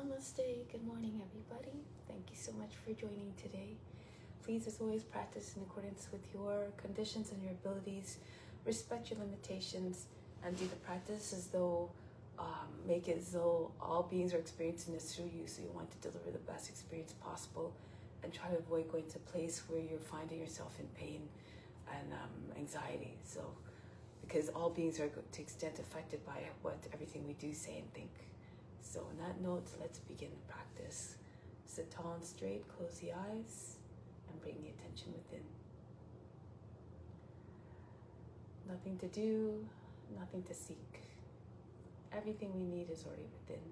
Namaste. Good morning, everybody. Thank you so much for joining today. Please, as always, practice in accordance with your conditions and your abilities. Respect your limitations and do the practice as though, make it as though all beings are experiencing this through you. So you want to deliver the best experience possible and try to avoid going to a place where you're finding yourself in pain and anxiety. So, because all beings are to extent affected by what everything we do, say, and think. So on that note, let's begin the practice. Sit tall and straight, close the eyes, and bring the attention within. Nothing to do, nothing to seek. Everything we need is already within.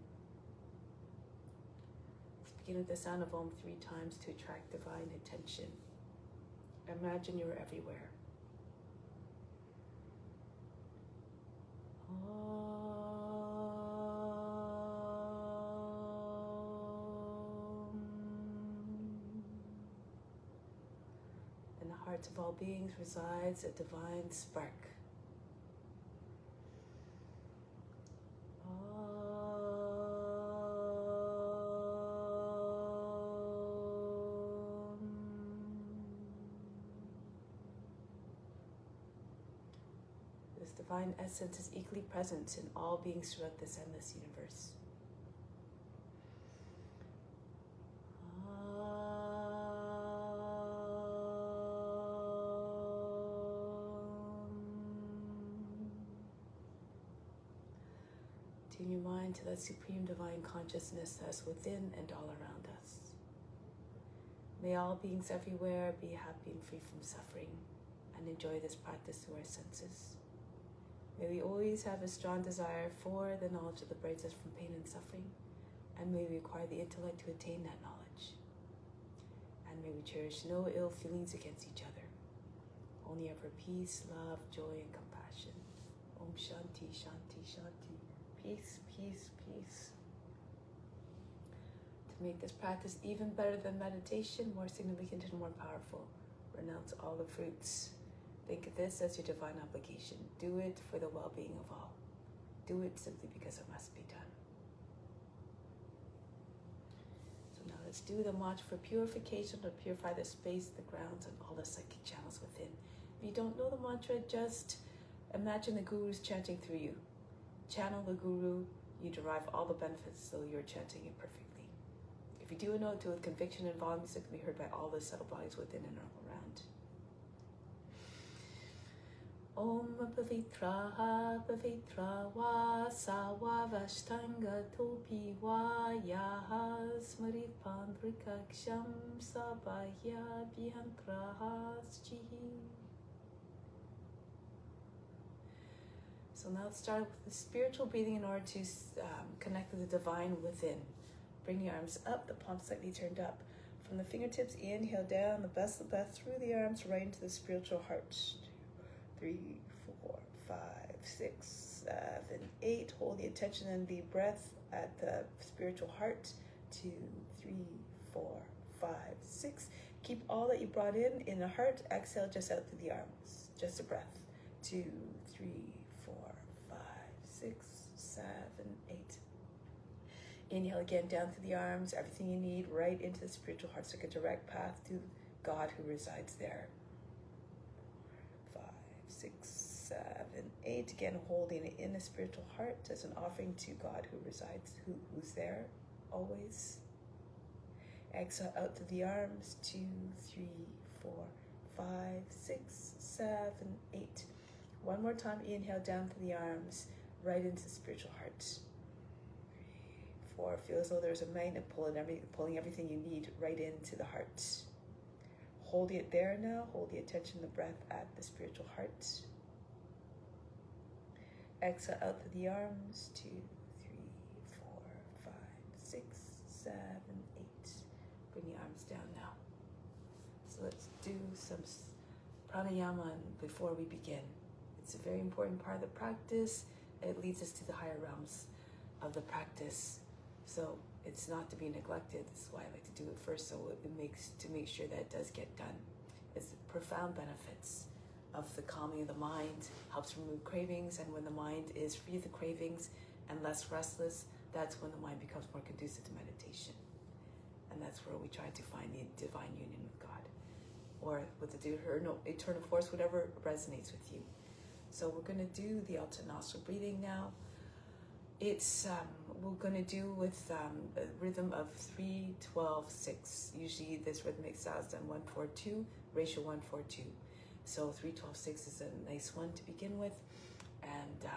Let's begin with the sound of Om 3 times to attract divine attention. Imagine you're everywhere. In the hearts of all beings resides a divine spark. This divine essence is equally present in all beings throughout this endless universe. Tune your mind to that supreme divine consciousness that's within and all around us. May all beings everywhere be happy and free from suffering and enjoy this practice through our senses. May we always have a strong desire for the knowledge that liberates us from pain and suffering, and may we acquire the intellect to attain that knowledge. And may we cherish no ill feelings against each other, only ever peace, love, joy, and compassion. Om Shanti, Shanti, Shanti. Peace, peace, peace. To make this practice even better than meditation, more significant and more powerful, renounce all the fruits. Think of this as your divine obligation. Do it for the well-being of all. Do it simply because it must be done. So now let's do the mantra for purification to purify the space, the grounds, and all the psychic channels within. If you don't know the mantra, just imagine the Guru's chanting through you. Channel the Guru, you derive all the benefits though you're chanting it perfectly. If you do know it, do it with conviction and volume so it can be heard by all the subtle bodies within and around. Om Pavitraha Pavitra Va Sawa Vashtanga Topi Va Yaha Smarit Pandrikaksham Sabaya Bhiantraha Schihi. So now let's start with the spiritual breathing in order to connect with the divine within. Bring your arms up, the palms slightly turned up. From the fingertips, inhale down the best of the breath through the arms right into the spiritual heart. 3, 4, 5, 6, 7, 8. Hold the attention and the breath at the spiritual heart. 2, 3, 4, 5, 6. Keep all that you brought in the heart. Exhale just out through the arms. Just a breath. 2, 3, 4, 5, 6, 7, 8. Inhale again down through the arms. Everything you need right into the spiritual heart. So like a direct path to God who resides there. 5, 6, 7, 8. Again, holding it in the spiritual heart as an offering to God who resides, who's there always. Exhale out to the arms. 2, 3, 4, 5, 6, 7, 8. One more time. Inhale down to the arms, right into the spiritual heart. 3, 4. Feel as though there's a magnet pulling everything you need right into the heart. Holding it there now. Hold the attention, the breath at the spiritual heart. Exhale out to the arms. 2, 3, 4, 5, 6, 7, 8. Bring the arms down now. So let's do some pranayama before we begin. It's a very important part of the practice. It leads us to the higher realms of the practice. So it's not to be neglected. That's why I like to do it first, so it makes to make sure that it does get done. It's profound benefits of the calming of the mind, helps remove cravings, and when the mind is free of the cravings and less restless, that's when the mind becomes more conducive to meditation. And that's where we try to find the divine union with God, or with the eternal force, whatever resonates with you. So we're going to do the alternate nostril breathing now. It's we're going to do with a rhythm of 3, 12, 6. Usually this rhythmic style is done 1-4-2, ratio 1-4-2. So 3, 12, 6 is a nice one to begin with. And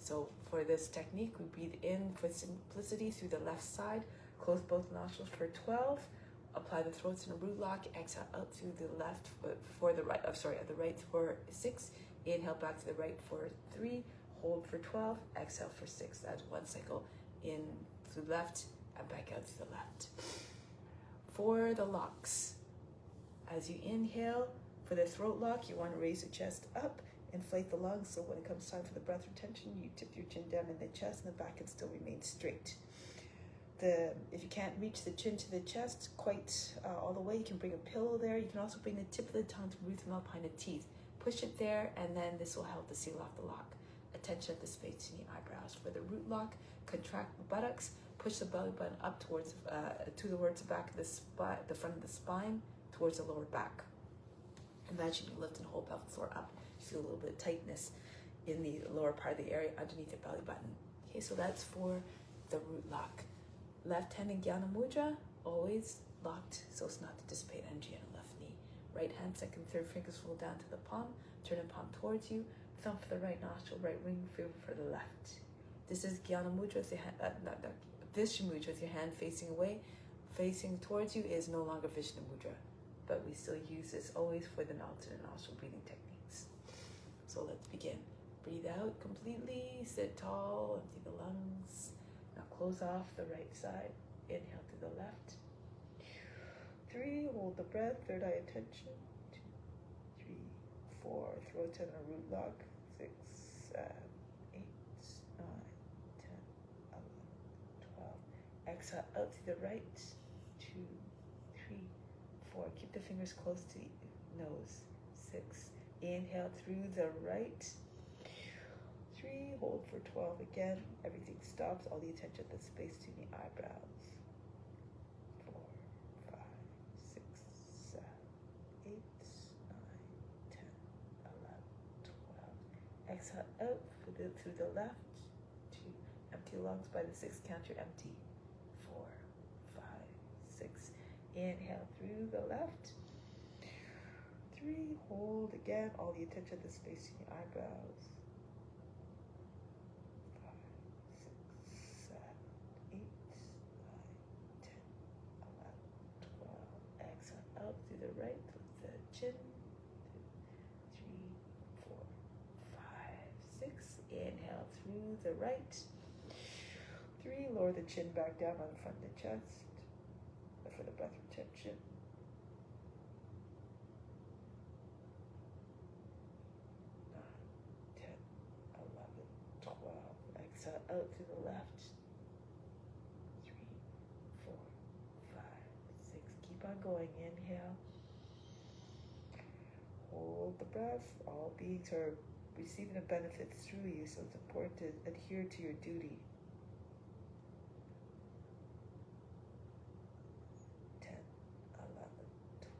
so for this technique, we breathe in for simplicity through the left side, close both nostrils for 12, apply the throats in a root lock, exhale out through the left for the right, the right for 6, inhale back to the right for 3, hold for 12, exhale for 6. That's one cycle, in through the left and back out to the left. For the locks, as you inhale, for the throat lock, you want to raise the chest up, inflate the lungs, so when it comes time for the breath retention, you tip your chin down in the chest and the back can still remain straight. If you can't reach the chin to the chest quite all the way, you can bring a pillow there. You can also bring the tip of the tongue to root them up behind the teeth. Push it there, and then this will help to seal off the lock. Attention at the space in the eyebrows. For the root lock, contract the buttocks, push the belly button up towards the back of the front of the spine, towards the lower back. Imagine you lift and hold pelvic floor up. You feel a little bit of tightness in the lower part of the area underneath the belly button. Okay, so that's for the root lock. Left hand in Jnana Mudra, always locked so as not to dissipate energy on the left knee. Right hand, second, third fingers fall down to the palm, turn the palm towards you, thumb for the right nostril, right ring finger for the left. This is Jnana Mudra with your hand, Vishnu Mudra with your hand facing away. Facing towards you is no longer Vishnu Mudra, but we still use this always for the alternate nostril breathing techniques. So let's begin. Breathe out completely, sit tall, empty the lungs. Now close off the right side. Inhale to the left. 3, hold the breath, third eye attention. 2, 3, 4, throat in a root lock. 6, 7, 8, 9, 10, 11, 12. Exhale out to the right. 2, 3, 4. Keep the fingers close to the nose. 6. Inhale through the right. 3, hold for 12 again. Everything stops. All the attention at the space between the eyebrows. 4, 5, 6, 7, 8, 9, 10, 11, 12. Exhale out through the left. 2. Empty lungs by the 6th count. You're empty. 4, 5, 6. Inhale through the left. 3, hold again. All the attention at the space in your eyebrows. 5, 6, 7, 8, 9, 10, 11, 12. Exhale out through the right with the chin. 2, 3, 4, 5, 6. Inhale through the right. 3, lower the chin back down on the front of the chest for the breath retention. 9, 10, 11, 12. Exhale out to the left. 3, 4, 5, 6. Keep on going. Inhale. Hold the breath. All beings are receiving the benefits through you, so it's important to adhere to your duty. 10, 11,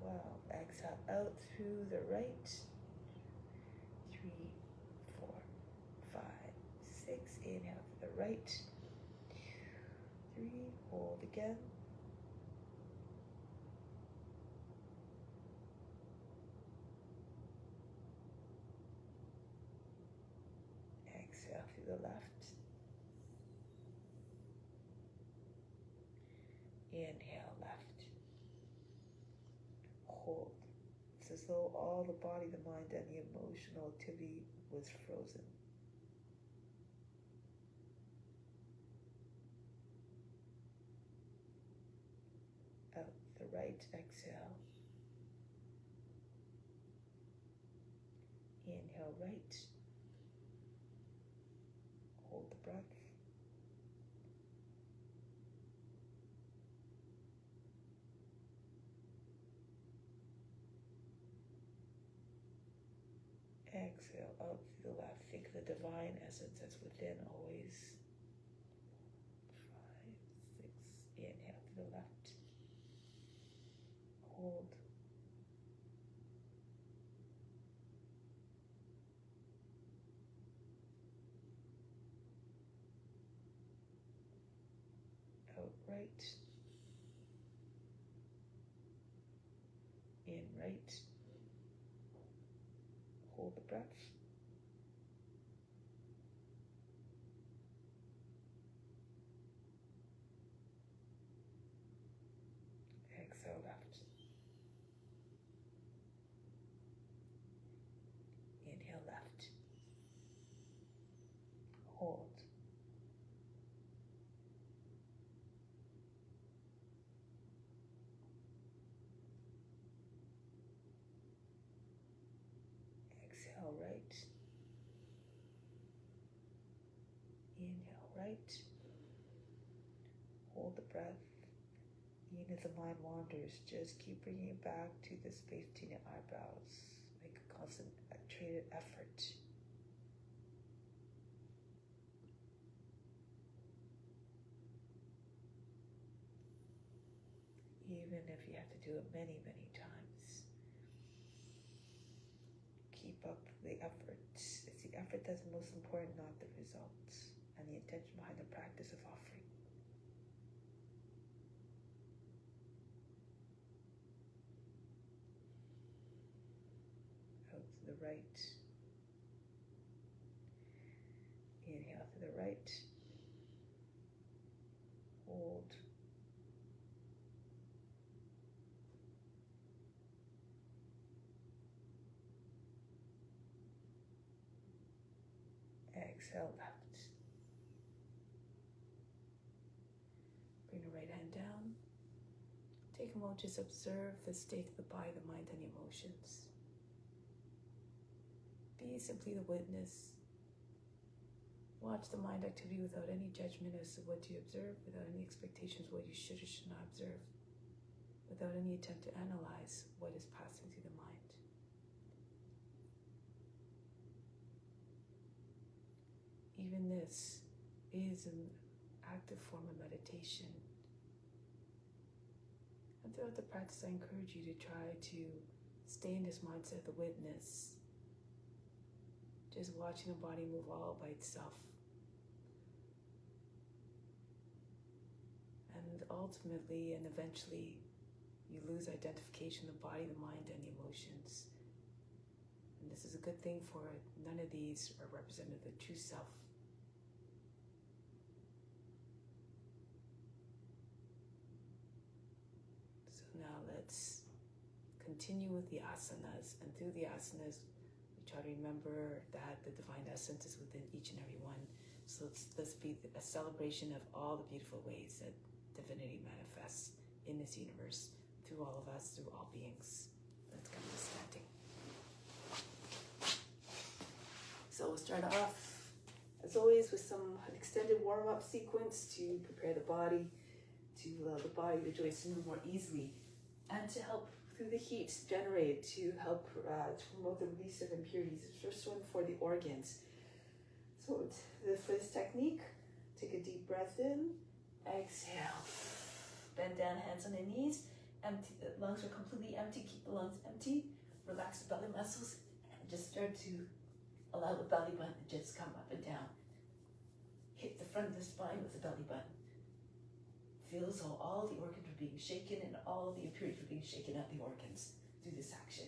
12. Exhale out through the right. 3, 4, 5, 6. Inhale to the right. 3, hold again. Exhale through the left. Inhale left. Hold. It's as though all the body, the mind, and the emotional activity was frozen. Out the right, exhale. Inhale right. Hold the breath. Exhale out through the left. Think of the divine essence that's within always. right. In, right. Hold the breath. Exhale, left. Inhale, left. Hold. Exhale, right. Inhale, right. Hold the breath. Even if the mind wanders, just keep bringing it back to the space between your eyebrows. Make a concentrated effort. Even if you have to do it many, many times. Keep up the effort. It's the effort that's most important, not the results, and the intention behind the practice of offering. Out to the right. Inhale to the right. Hold. Exhale, left. Bring the right hand down. Take a moment, just observe the state of the body, the mind, and the emotions. Be simply the witness. Watch the mind activity without any judgment as to what you observe, without any expectations of what you should or should not observe, without any attempt to analyze what is passing through the mind. Even this is an active form of meditation. And throughout the practice, I encourage you to try to stay in this mindset of the witness, just watching the body move all by itself. And ultimately and eventually, you lose identification of the body, the mind, and the emotions. And this is a good thing for it. None of these are representative of the true self. So now let's continue with the asanas. And through the asanas, we try to remember that the divine essence is within each and every one. So let's be a celebration of all the beautiful ways that divinity manifests in this universe, through all of us, through all beings. Let's come to standing. So we'll start off, as always, with an extended warm-up sequence to prepare the body, to allow the body, the joints to move more easily, and to help through the heat generated to help to promote the release of impurities. The first one for the organs. So for this technique, take a deep breath in, exhale, bend down, hands on the knees, empty, the lungs are completely empty, keep the lungs empty, relax the belly muscles, and just start to allow the belly button to just come up and down. Hit the front of the spine with the belly button. Feel as though all the organs are being shaken and all the impurities are being shaken out of the organs through this action.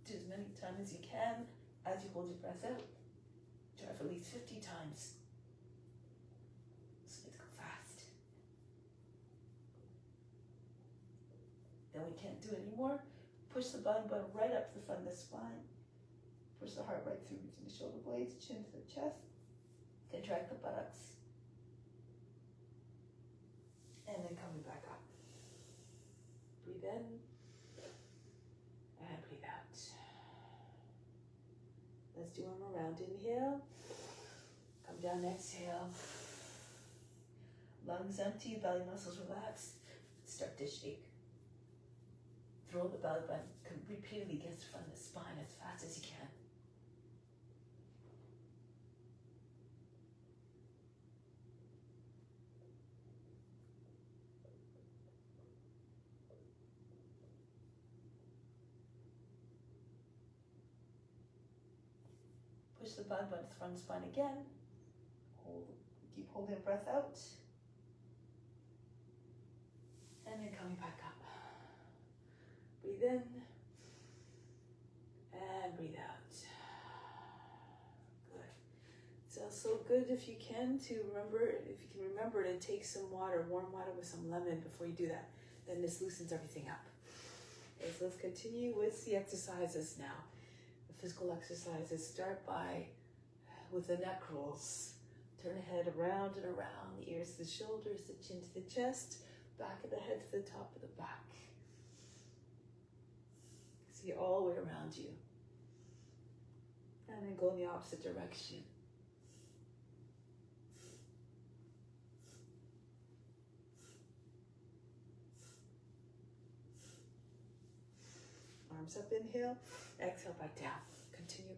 Do as many times as you can as you hold your breath out. Try for at least 50 times. So let's go fast. Then we can't do it anymore. Push the belly button right up to the front of the spine. Push the heart right through between the shoulder blades, chin to the chest. Contract the buttocks. And then coming back up. Breathe in. And breathe out. Let's do one more round. Inhale. Come down, exhale. Lungs empty, belly muscles relaxed. Start to shake. Throw the belly button repeatedly against the front of the spine as fast as you can. push the belly button to the front of the spine again. Keep holding breath out. And then coming back up. Breathe in. And breathe out. It's also good if you can remember to take some water, warm water with some lemon before you do that. Then this loosens everything up. Okay, so let's continue with the exercises now. The physical exercises start with the neck rolls. Turn the head around and around, the ears to the shoulders, the chin to the chest, back of the head to the top of the back. See all the way around you. And then go in the opposite direction. Arms up, inhale, exhale, back down. Continue.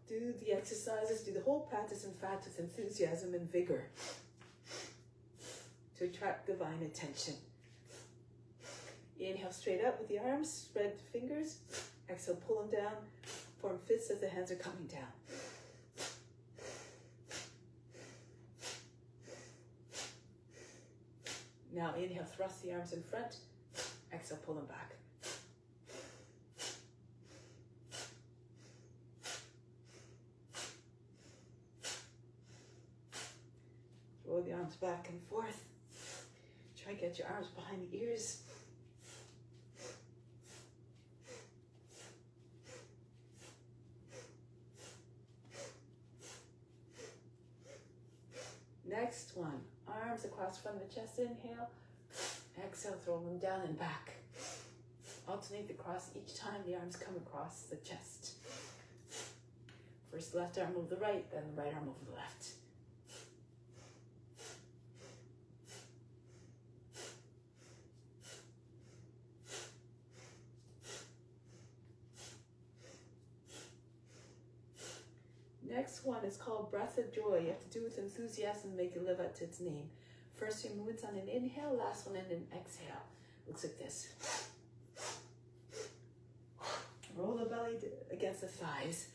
Do the exercises, do the whole practice, in fact, with enthusiasm and vigor to attract divine attention. Inhale straight up with the arms, spread the fingers. Exhale, pull them down, form fists as the hands are coming down. Now inhale, thrust the arms in front. Exhale, pull them back. Roll the arms back and forth. Try to get your arms behind the ears. Next one, arms across the front of the chest, inhale. Exhale, throw them down and back. Alternate the cross each time the arms come across the chest. First left arm over the right, then the right arm over the left. Next one is called Breath of Joy. You have to do it with enthusiasm, make it live up to its name. First 3 movements on an inhale, last one on an exhale. Looks like this. Roll the belly against the thighs.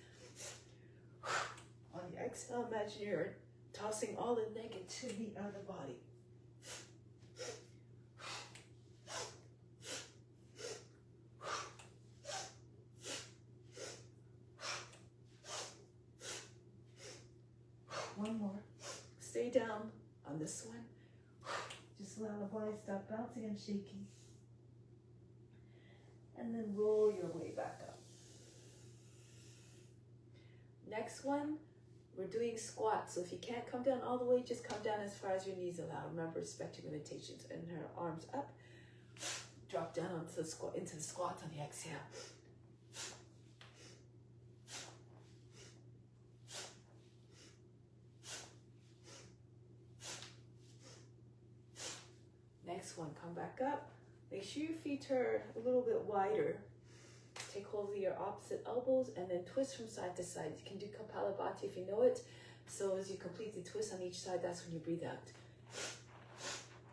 On the exhale, imagine you're tossing all the negativity out of the body. One more. Stay down on this one. Just allow the body to stop bouncing and shaking. And then roll your way back up. Next one, we're doing squats. So if you can't come down all the way, just come down as far as your knees allow. Remember, respect your limitations. And her arms up. Drop down into the squat on the exhale. Next one, come back up. Make sure your feet are a little bit wider. Take hold of your opposite elbows and then twist from side to side. You can do Kapalabhati if you know it. So as you complete the twist on each side, that's when you breathe out.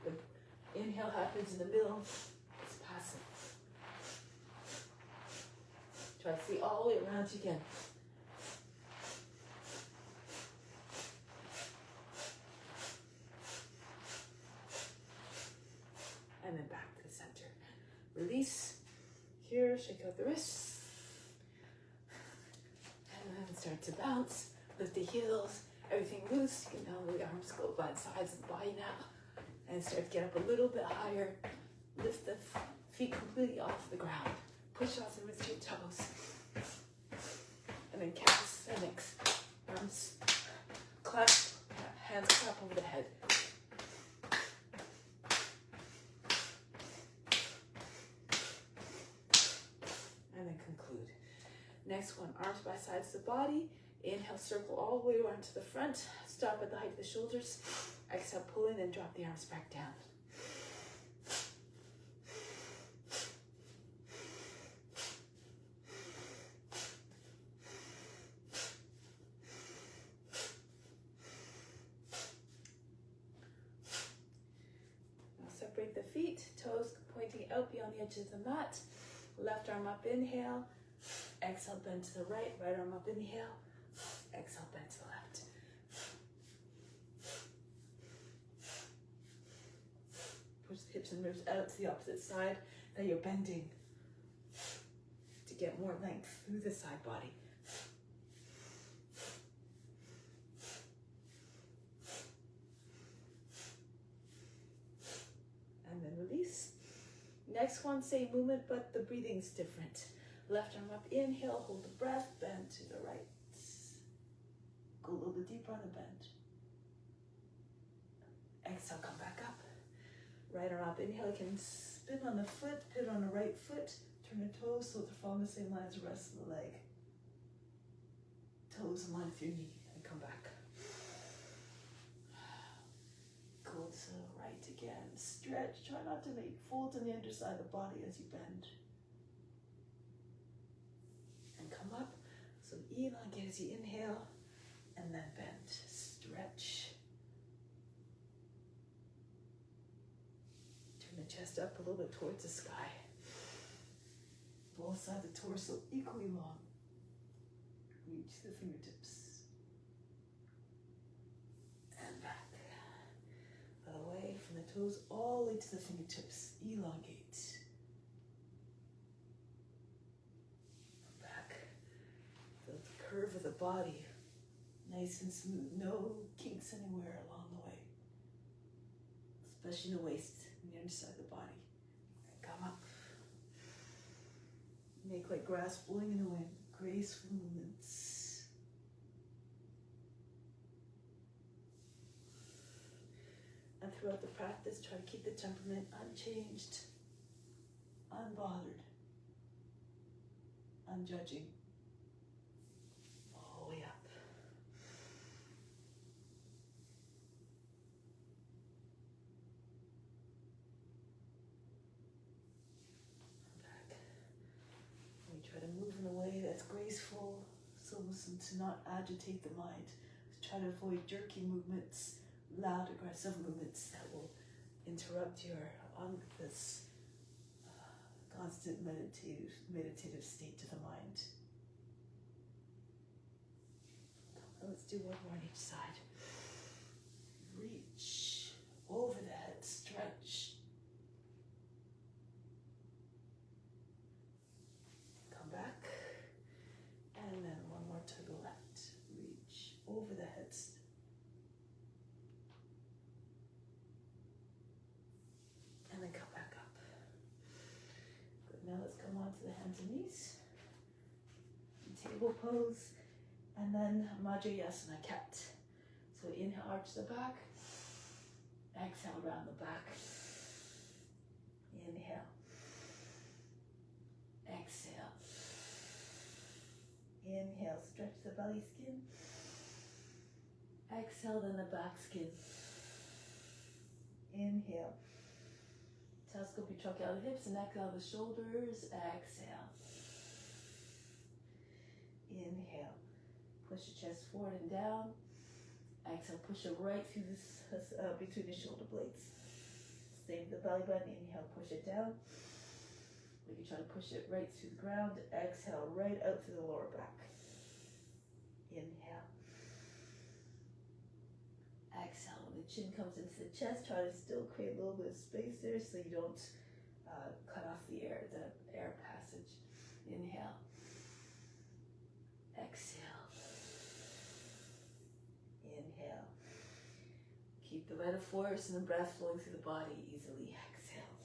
The inhale happens in the middle. It's passive. Try to see all the way around you again. And then back to the center. Release. Here, shake out the wrists. And then start to bounce. Lift the heels. Everything loose. You can now let the arms go by the sides of the body now. And start to get up a little bit higher. Lift the feet completely off the ground. Push off the with your toes. And then calisthenics. Arms clap. Hands clap over the head. Next one, arms by sides of the body. Inhale, circle all the way around to the front. Stop at the height of the shoulders. Exhale, pull in and drop the arms back down. Now separate the feet, toes pointing out beyond the edge of the mat. Left arm up, inhale. Exhale, bend to the right. Right arm up, inhale. Exhale, bend to the left. Push the hips and ribs out to the opposite side. Now you're bending to get more length through the side body. And then release. Next one, same movement, but the breathing's different. Left arm up, inhale, hold the breath, bend to the right. Go a little bit deeper on the bend. Exhale, come back up. Right arm up, inhale, you can spin on the foot, pivot on the right foot, turn the toes so they're following the same line as the rest of the leg. Toes in line with your knee, and come back. Go to the right again. Stretch, try not to make folds on the underside of the body as you bend. And come up, so elongate as you inhale, and then bend. Stretch. Turn the chest up a little bit towards the sky. Both sides of the torso equally long. Reach the fingertips. And back. Away from the toes all the way to the fingertips. Elongate. Back. The curve of the body. Nice and smooth. No kinks anywhere along the way. Especially in the waist and the underside of the body. And come up. Make like grass blowing in the wind. Graceful movements. And throughout the practice, try to keep the temperament unchanged, unbothered, unjudging, all the way up. Back. And we try to move in a way that's graceful, so to not agitate the mind. Try to avoid jerky movements, loud, aggressive movements that will interrupt your this constant meditative state to the mind. Let's do one more on each side. Reach over the head, stretch. Come back, and then one more to the left. Reach over the head. And then come back up. Good, now let's come on to the hands and knees. Table pose, and then Madhyasana cat. So inhale, arch the back. Exhale, round the back. Inhale. Exhale. Inhale, stretch the belly skin. Exhale, then the back skin. Inhale. Telescope your trunk out of the hips and neck out of the shoulders. Exhale. Inhale. Push your chest forward and down. Exhale, push it right through this between the shoulder blades. Same with the belly button. Inhale, push it down. We can try to push it right through the ground. Exhale, right out through the lower back. Inhale. Exhale, when the chin comes into the chest, try to still create a little bit of space there so you don't cut off the air passage. Inhale. Exhale. Inhale. Keep the metaphors and the breath flowing through the body easily. Exhale.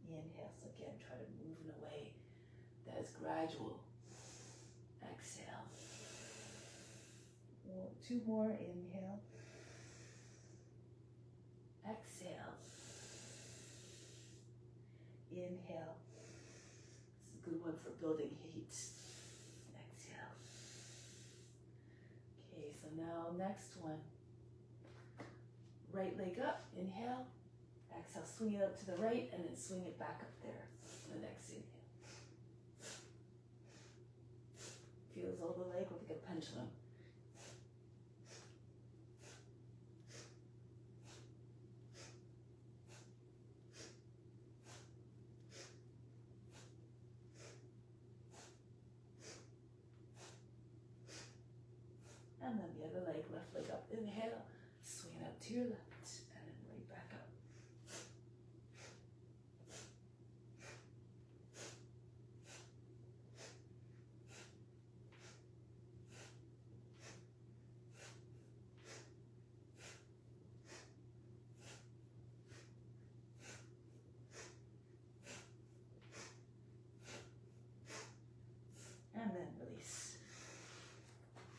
Inhale. So again, try to move in a way that is gradual. Exhale. Two more. Inhale. Exhale. Inhale. This is a good one for building heat. Exhale. Okay, so now next one. Right leg up. Inhale. Exhale. Swing it up to the right and then swing it back up there. The next inhale. Feels all the leg like a pendulum. inhale, swing it out to your left, and then right back up. And then release.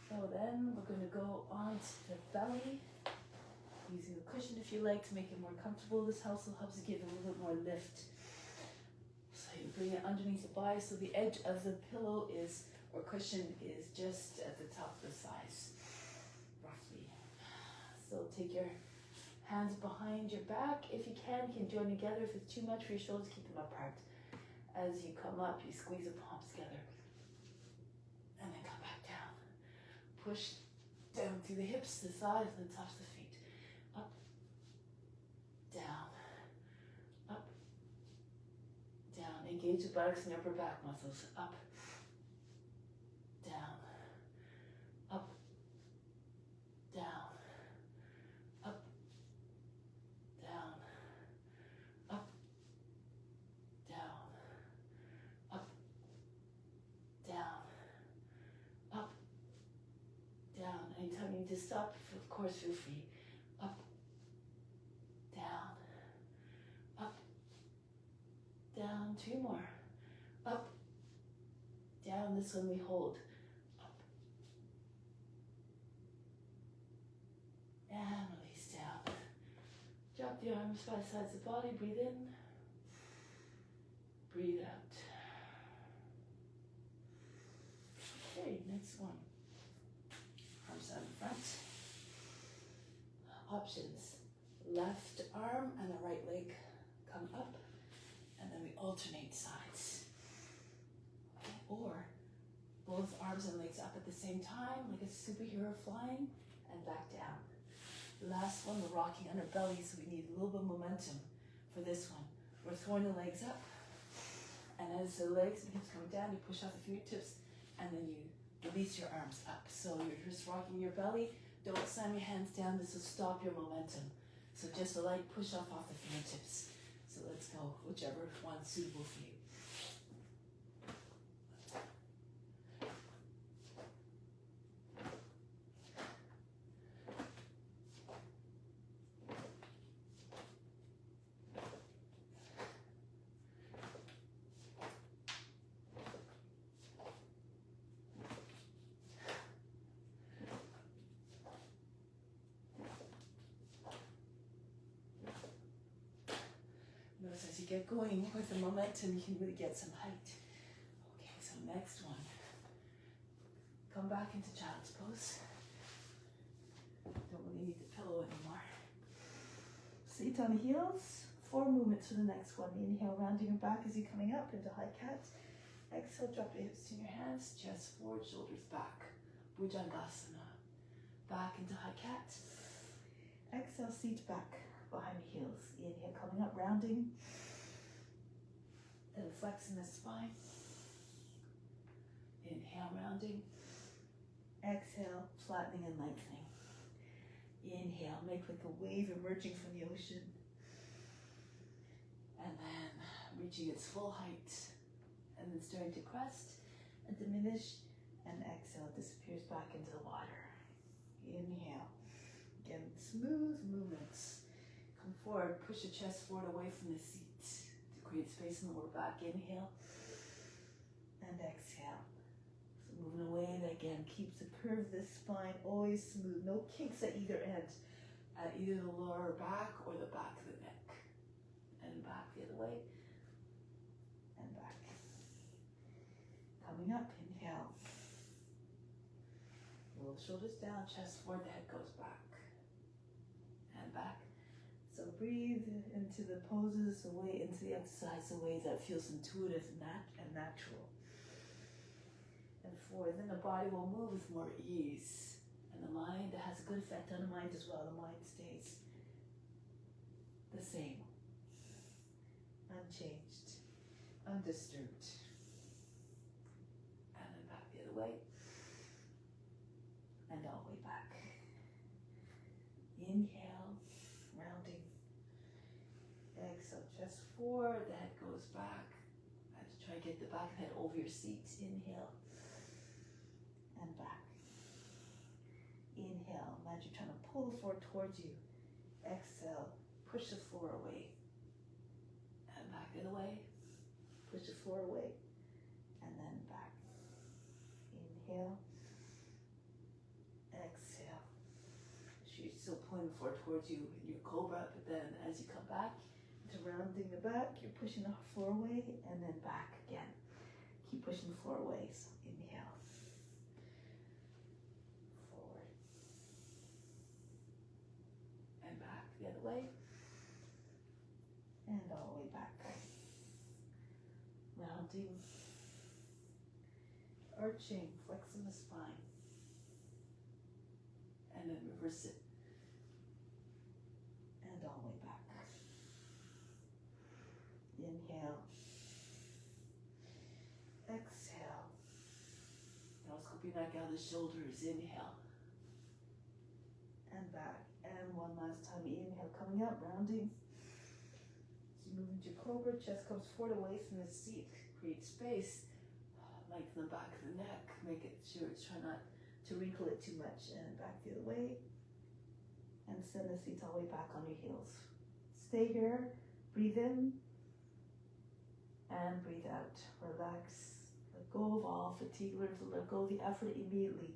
So then we're going to go on to the belly, using a cushion if you like to make it more comfortable. This also helps to give it a little bit more lift. So you bring it underneath the body so the edge of the pillow is, or cushion is just at the top of the thighs, roughly. So take your hands behind your back. If you can join together. If it's too much for your shoulders, keep them apart. As you come up, you squeeze the palms together. And then come back down. Push down through the hips, the thighs, and the tops of the feet. Up, down, up, down. Engage the buttocks and upper back muscles. Up, down, up, down, up, down, up, down, up, down, up, down. Anytime you need to stop, of course, feel free. Up, down, up, down. 2 more. Up, down. This one we hold. Up, and release down. Drop the arms by the sides of the body. Breathe in. Breathe out. Okay, next one. Arms out in front. Options. Left arm and the right leg come up, and then we alternate sides. Okay. Or both arms and legs up at the same time, like a superhero flying, and back down. Last one, we're rocking under belly, so we need a little bit of momentum for this one. We're throwing the legs up, and as the legs and hips come down, you push out the fingertips, and then you release your arms up. So you're just rocking your belly. Don't slam your hands down. This will stop your momentum. So just a light push off the fingertips. So let's go, whichever one's suitable for you. Notice as you get going with the momentum, you can really get some height. Okay, so next one. Come back into child's pose. Don't really need the pillow anymore. Seat on the heels. 4 movements for the next one. Inhale, rounding your back as you're coming up into high cat. Exhale, drop your hips to your hands. Chest forward, shoulders back. Bhujangasana. Back into high cat. Exhale, seat back behind the heels. Inhale, coming up, rounding. Then flexing the spine. Inhale, rounding. Exhale, flattening and lengthening. Inhale, make like a wave emerging from the ocean. And then reaching its full height. And then starting to crest and diminish. And exhale, disappears back into the water. Inhale. Again, smooth movements. Come forward, push the chest forward away from the seat to create space in the lower back. Inhale and exhale. So moving away, that again keeps the curve of the spine always smooth. No kinks at either end, at either the lower back or the back of the neck. And back the other way. And back. Coming up, inhale. Roll the shoulders down, chest forward, the head goes back. And back. So breathe into the poses, the way into the exercise, the way that feels intuitive and natural. And forward, then the body will move with more ease. And the mind has a good effect on the mind as well. The mind stays the same, unchanged, undisturbed. And then back the other way. And all the way back. Inhale, rounding. Exhale, chest forward, the head goes back. As you try to get the back of the head over your seat. Inhale and back. Inhale, imagine you're trying to pull the floor towards you. Exhale, push the floor away. And back the other way. Push the floor away. And then back. Inhale. Exhale. So you're still pulling the floor towards you in your cobra, but then as you come back into rounding the back, you're pushing the floor away and then back again. Keep pushing the floor away. So inhale. Forward. And back the other way. And all the way back. Rounding. Arching, flexing the spine. And then reverse it. And all the way back. Inhale. Exhale. Now scoop your neck out of the shoulders. Inhale. And back. And one last time. Inhale, coming up, rounding. As you move into cobra, chest comes forward away from the seat. Create space. Lengthen the back of the neck. Make it sure it's try not to wrinkle it too much. And back the other way. And send the seat all the way back on your heels. Stay here. Breathe in. And breathe out. Relax. Let go of all fatigue. Learn to let go of the effort immediately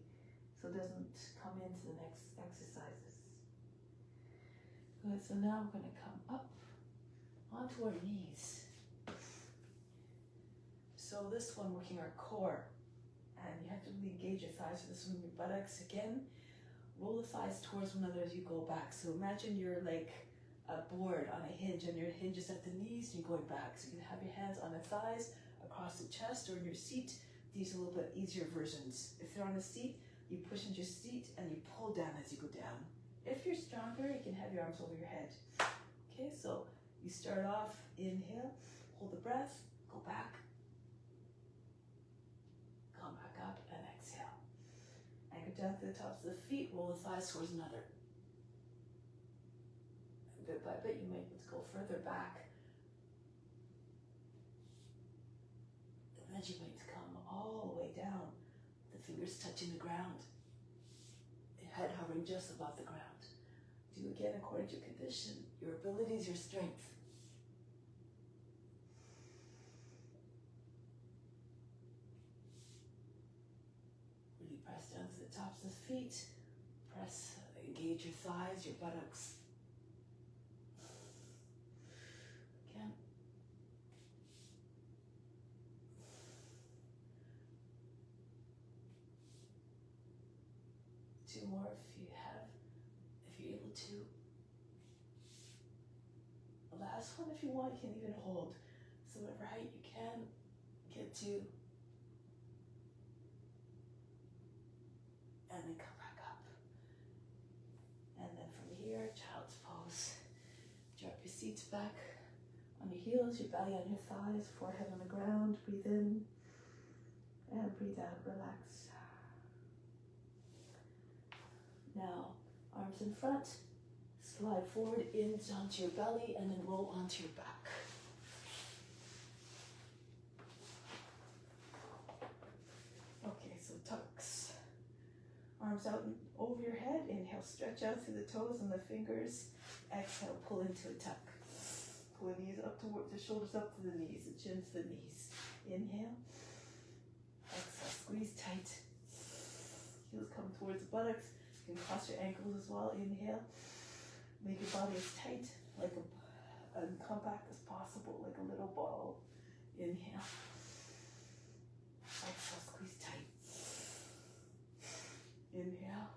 so it doesn't come into the next exercises. Good. So now we're going to come up onto our knees. So this one, working our core. And you have to really engage your thighs for this one. Your buttocks again. Roll the thighs towards one another as you go back. So imagine you're like a board on a hinge and your hinge is at the knees and you're going back. So you can have your hands on the thighs, across the chest or in your seat. These are a little bit easier versions. If they're on the seat, you push into your seat and you pull down as you go down. If you're stronger, you can have your arms over your head. Okay, so you start off, inhale, hold the breath, go back, come back up and exhale. Anchor down to the tops of the feet, roll the thighs towards another. And bit by bit, you might need to go further back. And then you might come all the way down, the fingers touching the ground, the head hovering just above the ground. Do again according to your condition, your abilities, your strength. Really press down to the tops of the feet. Press, engage your thighs, your buttocks. Again. Two more if you're able to. The last one, if you want, you can even hold. So whatever height you can get to. And then come back up. And then from here, child's pose. Drop your seats back on your heels, your belly on your thighs, forehead on the ground. Breathe in and breathe out, relax. Now, arms in front, slide forward onto your belly and then roll onto your back. Okay, so tucks. Arms out and over your head. Inhale, stretch out through the toes and the fingers. Exhale, pull into a tuck. Pull the knees up towards the shoulders up to the knees, the chin to the knees. Inhale. Exhale, squeeze tight. Heels come towards the buttocks. You can cross your ankles as well. Inhale. Make your body as tight, like as compact as possible, like a little ball. Inhale. Exhale, squeeze tight. Inhale.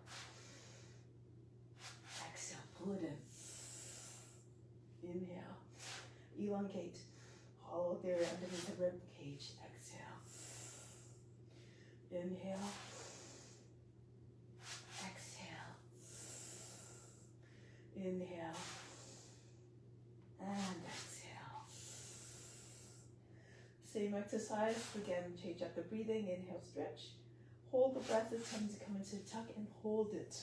Exhale, pull it in. Inhale. Elongate. Hollow there underneath the rib cage. Exhale. Inhale. Inhale and exhale. Same exercise. Again, change up the breathing. Inhale, stretch. Hold the breath as time to come into the tuck and hold it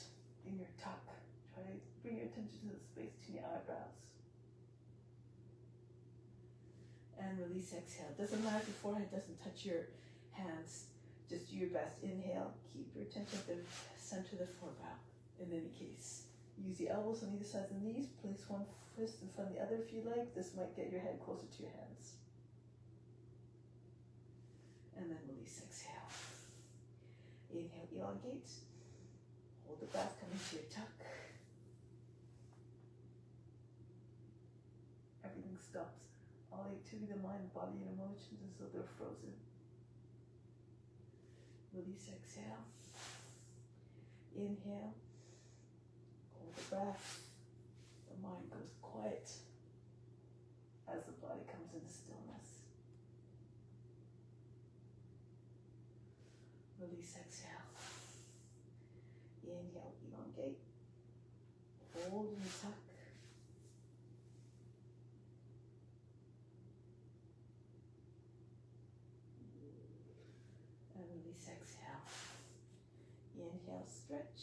in your tuck. Try to bring your attention to the space between your eyebrows. And release, exhale. Doesn't matter if your forehead doesn't touch your hands. Just do your best. Inhale. Keep your attention at the center of the forebrow. In any case, use the elbows on either side of the knees. Place one fist in front of the other if you like. This might get your head closer to your hands. And then release, exhale. Inhale, elongate. Hold the breath, come into your tuck. Everything stops. All the activity of the mind, body, and emotions as though they're frozen. Release, exhale. Inhale. Hold the breath. The mind goes quiet as the body comes into stillness. Release, exhale. Inhale, elongate. Hold and tuck. And release, exhale. Inhale, stretch.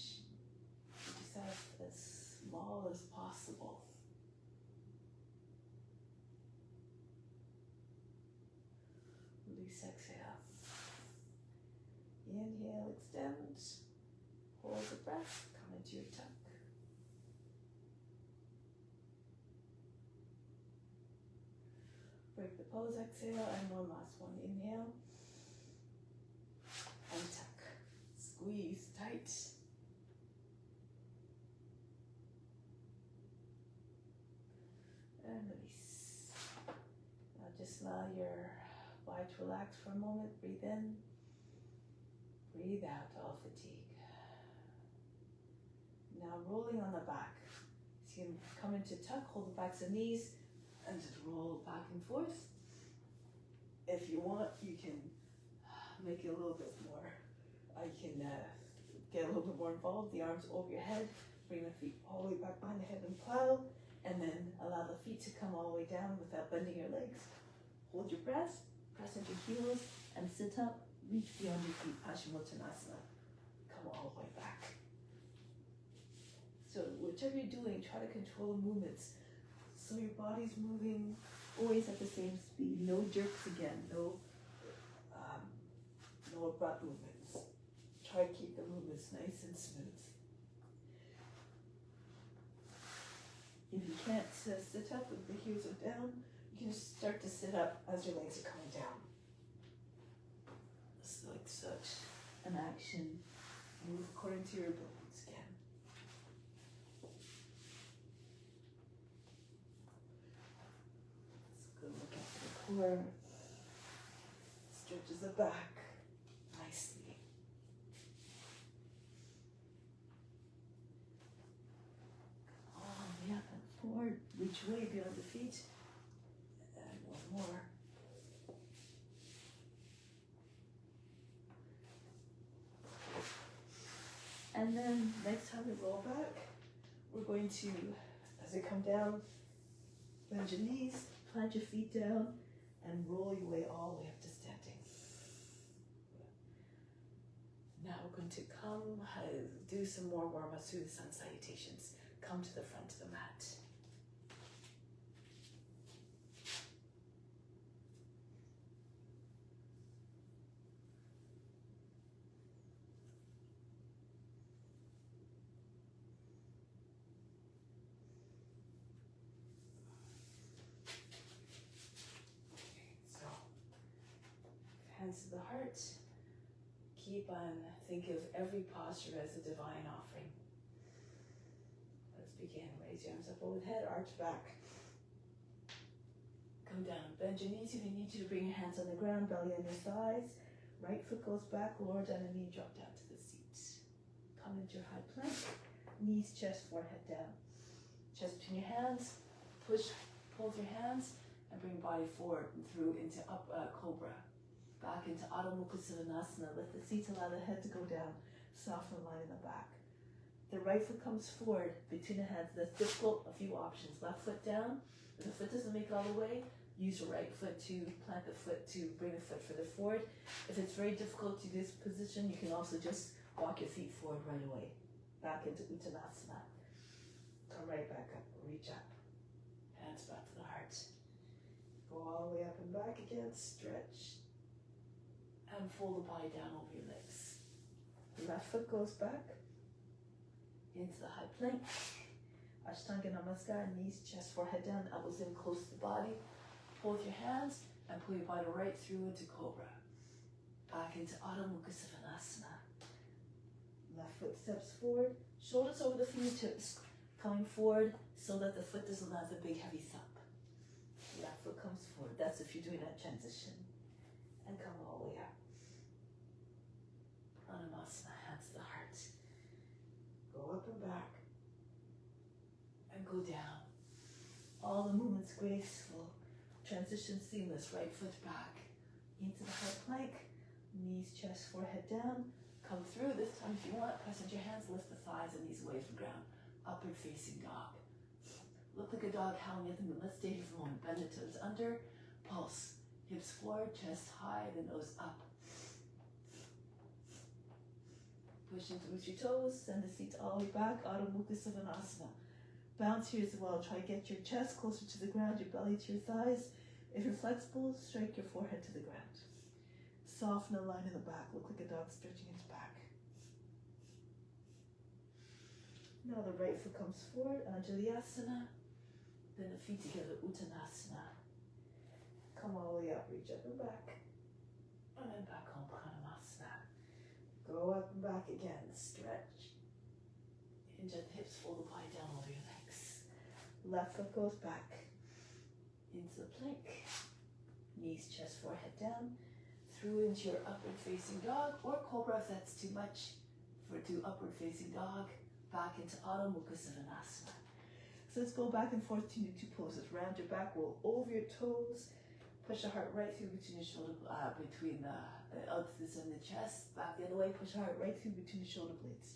Make yourself as small as possible. Release, exhale. Inhale, extend. Hold the breath, come into your tuck. Break the pose, exhale, and one last one. Inhale. And tuck. Squeeze tight. And release. Now just allow your body to relax for a moment. Breathe in. Breathe out all fatigue. Now rolling on the back. So you can come into tuck, hold the backs of the knees, and just roll back and forth. If you want, you can make it a little bit more. You can get a little bit more involved. The arms over your head. Bring the feet all the way back behind the head and plow. And then allow the feet to come all the way down without bending your legs. Hold your breath. Press into your heels and sit up. Reach beyond your feet. Paschimottanasana. Come all the way back. So whichever you're doing, try to control the movements. So your body's moving always at the same speed. No jerks again. No abrupt movements. Try to keep the movements nice and smooth. If you can't sit up with the heels are down, you can just start to sit up as your legs are coming down. It's like such an action. Move according to your abilities again. Let's go look at the core. Stretches the back nicely. Oh, yeah, and forward. Reach way beyond the feet. And one more. And then next time we roll back, we're going to, as you come down, bend your knees, plant your feet down, and roll your way all the way up to standing. Now we're going to come, do some more warm-ups through the sun salutations. Come to the front of the mat. Hands to the heart. Keep on, think of every posture as a divine offering. Let's begin. Raise your arms up over the head, arch back. Come down, bend your knees if you need to bring your hands on the ground, belly on your thighs. Right foot goes back, lower down the knee, drop down to the seat. Come into your high plank, knees, chest, forehead down. Chest between your hands, push, pull with your hands, and bring body forward and through into up cobra. Back into Adho Mukha Svanasana. Lift the seat, allow the head to go down. Soften the line in the back. The right foot comes forward between the hands. That's difficult. A few options. Left foot down. If the foot doesn't make it all the way, use your right foot to plant the foot to bring the foot further forward. If it's very difficult to do this position, you can also just walk your feet forward right away. Back into Uttanasana. Come come right back up. Reach up. Hands back to the heart. Go all the way up and back again. Stretch. And fold the body down over your legs. Left foot goes back into the high plank. Ashtanga Namaskar, knees, chest, forehead down, elbows in close to the body. Hold your hands and pull your body right through into Cobra. Back into Adho Mukha Svanasana. Left foot steps forward, shoulders over the fingertips, coming forward so that the foot doesn't have the big heavy thump. Left foot comes forward. That's if you're doing that transition. And come all the way up. Pranamasana, hands to the heart. Go up and back. And go down. All the movements graceful. Transition seamless. Right foot back. Into the high plank. Knees, chest, forehead down. Come through. This time if you want, press into your hands. Lift the thighs and knees away from the ground. Upward facing dog. Look like a dog howling at the moon. Let's stay here for a moment. Bend the toes under. Pulse. Hips forward. Chest high. The nose up. Push into your toes. Send the feet all the way back. Adho Mukha Svanasana. Bounce here as well. Try to get your chest closer to the ground, your belly to your thighs. If you're flexible, strike your forehead to the ground. Soften the line in the back. Look like a dog stretching its back. Now the right foot comes forward, Anjalyasana. Then the feet together, Uttanasana. Come all the way up, reach up and back. And then back home, Pranamasana. Go up and back again, stretch. Hinge at the hips, fold the body down over your legs. Left foot goes back into the plank. Knees, chest, forehead down. Through into your upward facing dog or cobra if that's too much. Do upward facing dog. Back into Adho Mukha Svanasana. So let's go back and forth to two poses. Round your back, roll over your toes. Push the heart right through between your shoulder, between this and the chest. Back the other way, push the heart right through between the shoulder blades.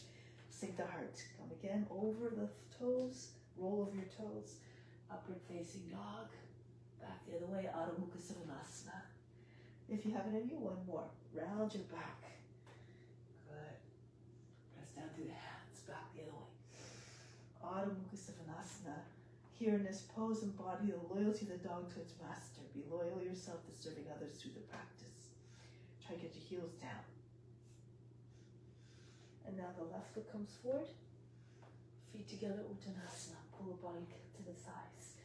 Sink the heart. Come again, over the toes. Roll over your toes. Upward facing dog. Back the other way, Adho Mukha Svanasana. If you have it in you, one more. Round your back. Good. Press down through the hands. Back the other way. Adho Mukha Svanasana. Here in this pose, embody the loyalty of the dog to its master. Be loyal yourself to serving others through the practice. Try to get your heels down. And now the left foot comes forward. Feet together, Uttanasana. Pull the body to the thighs.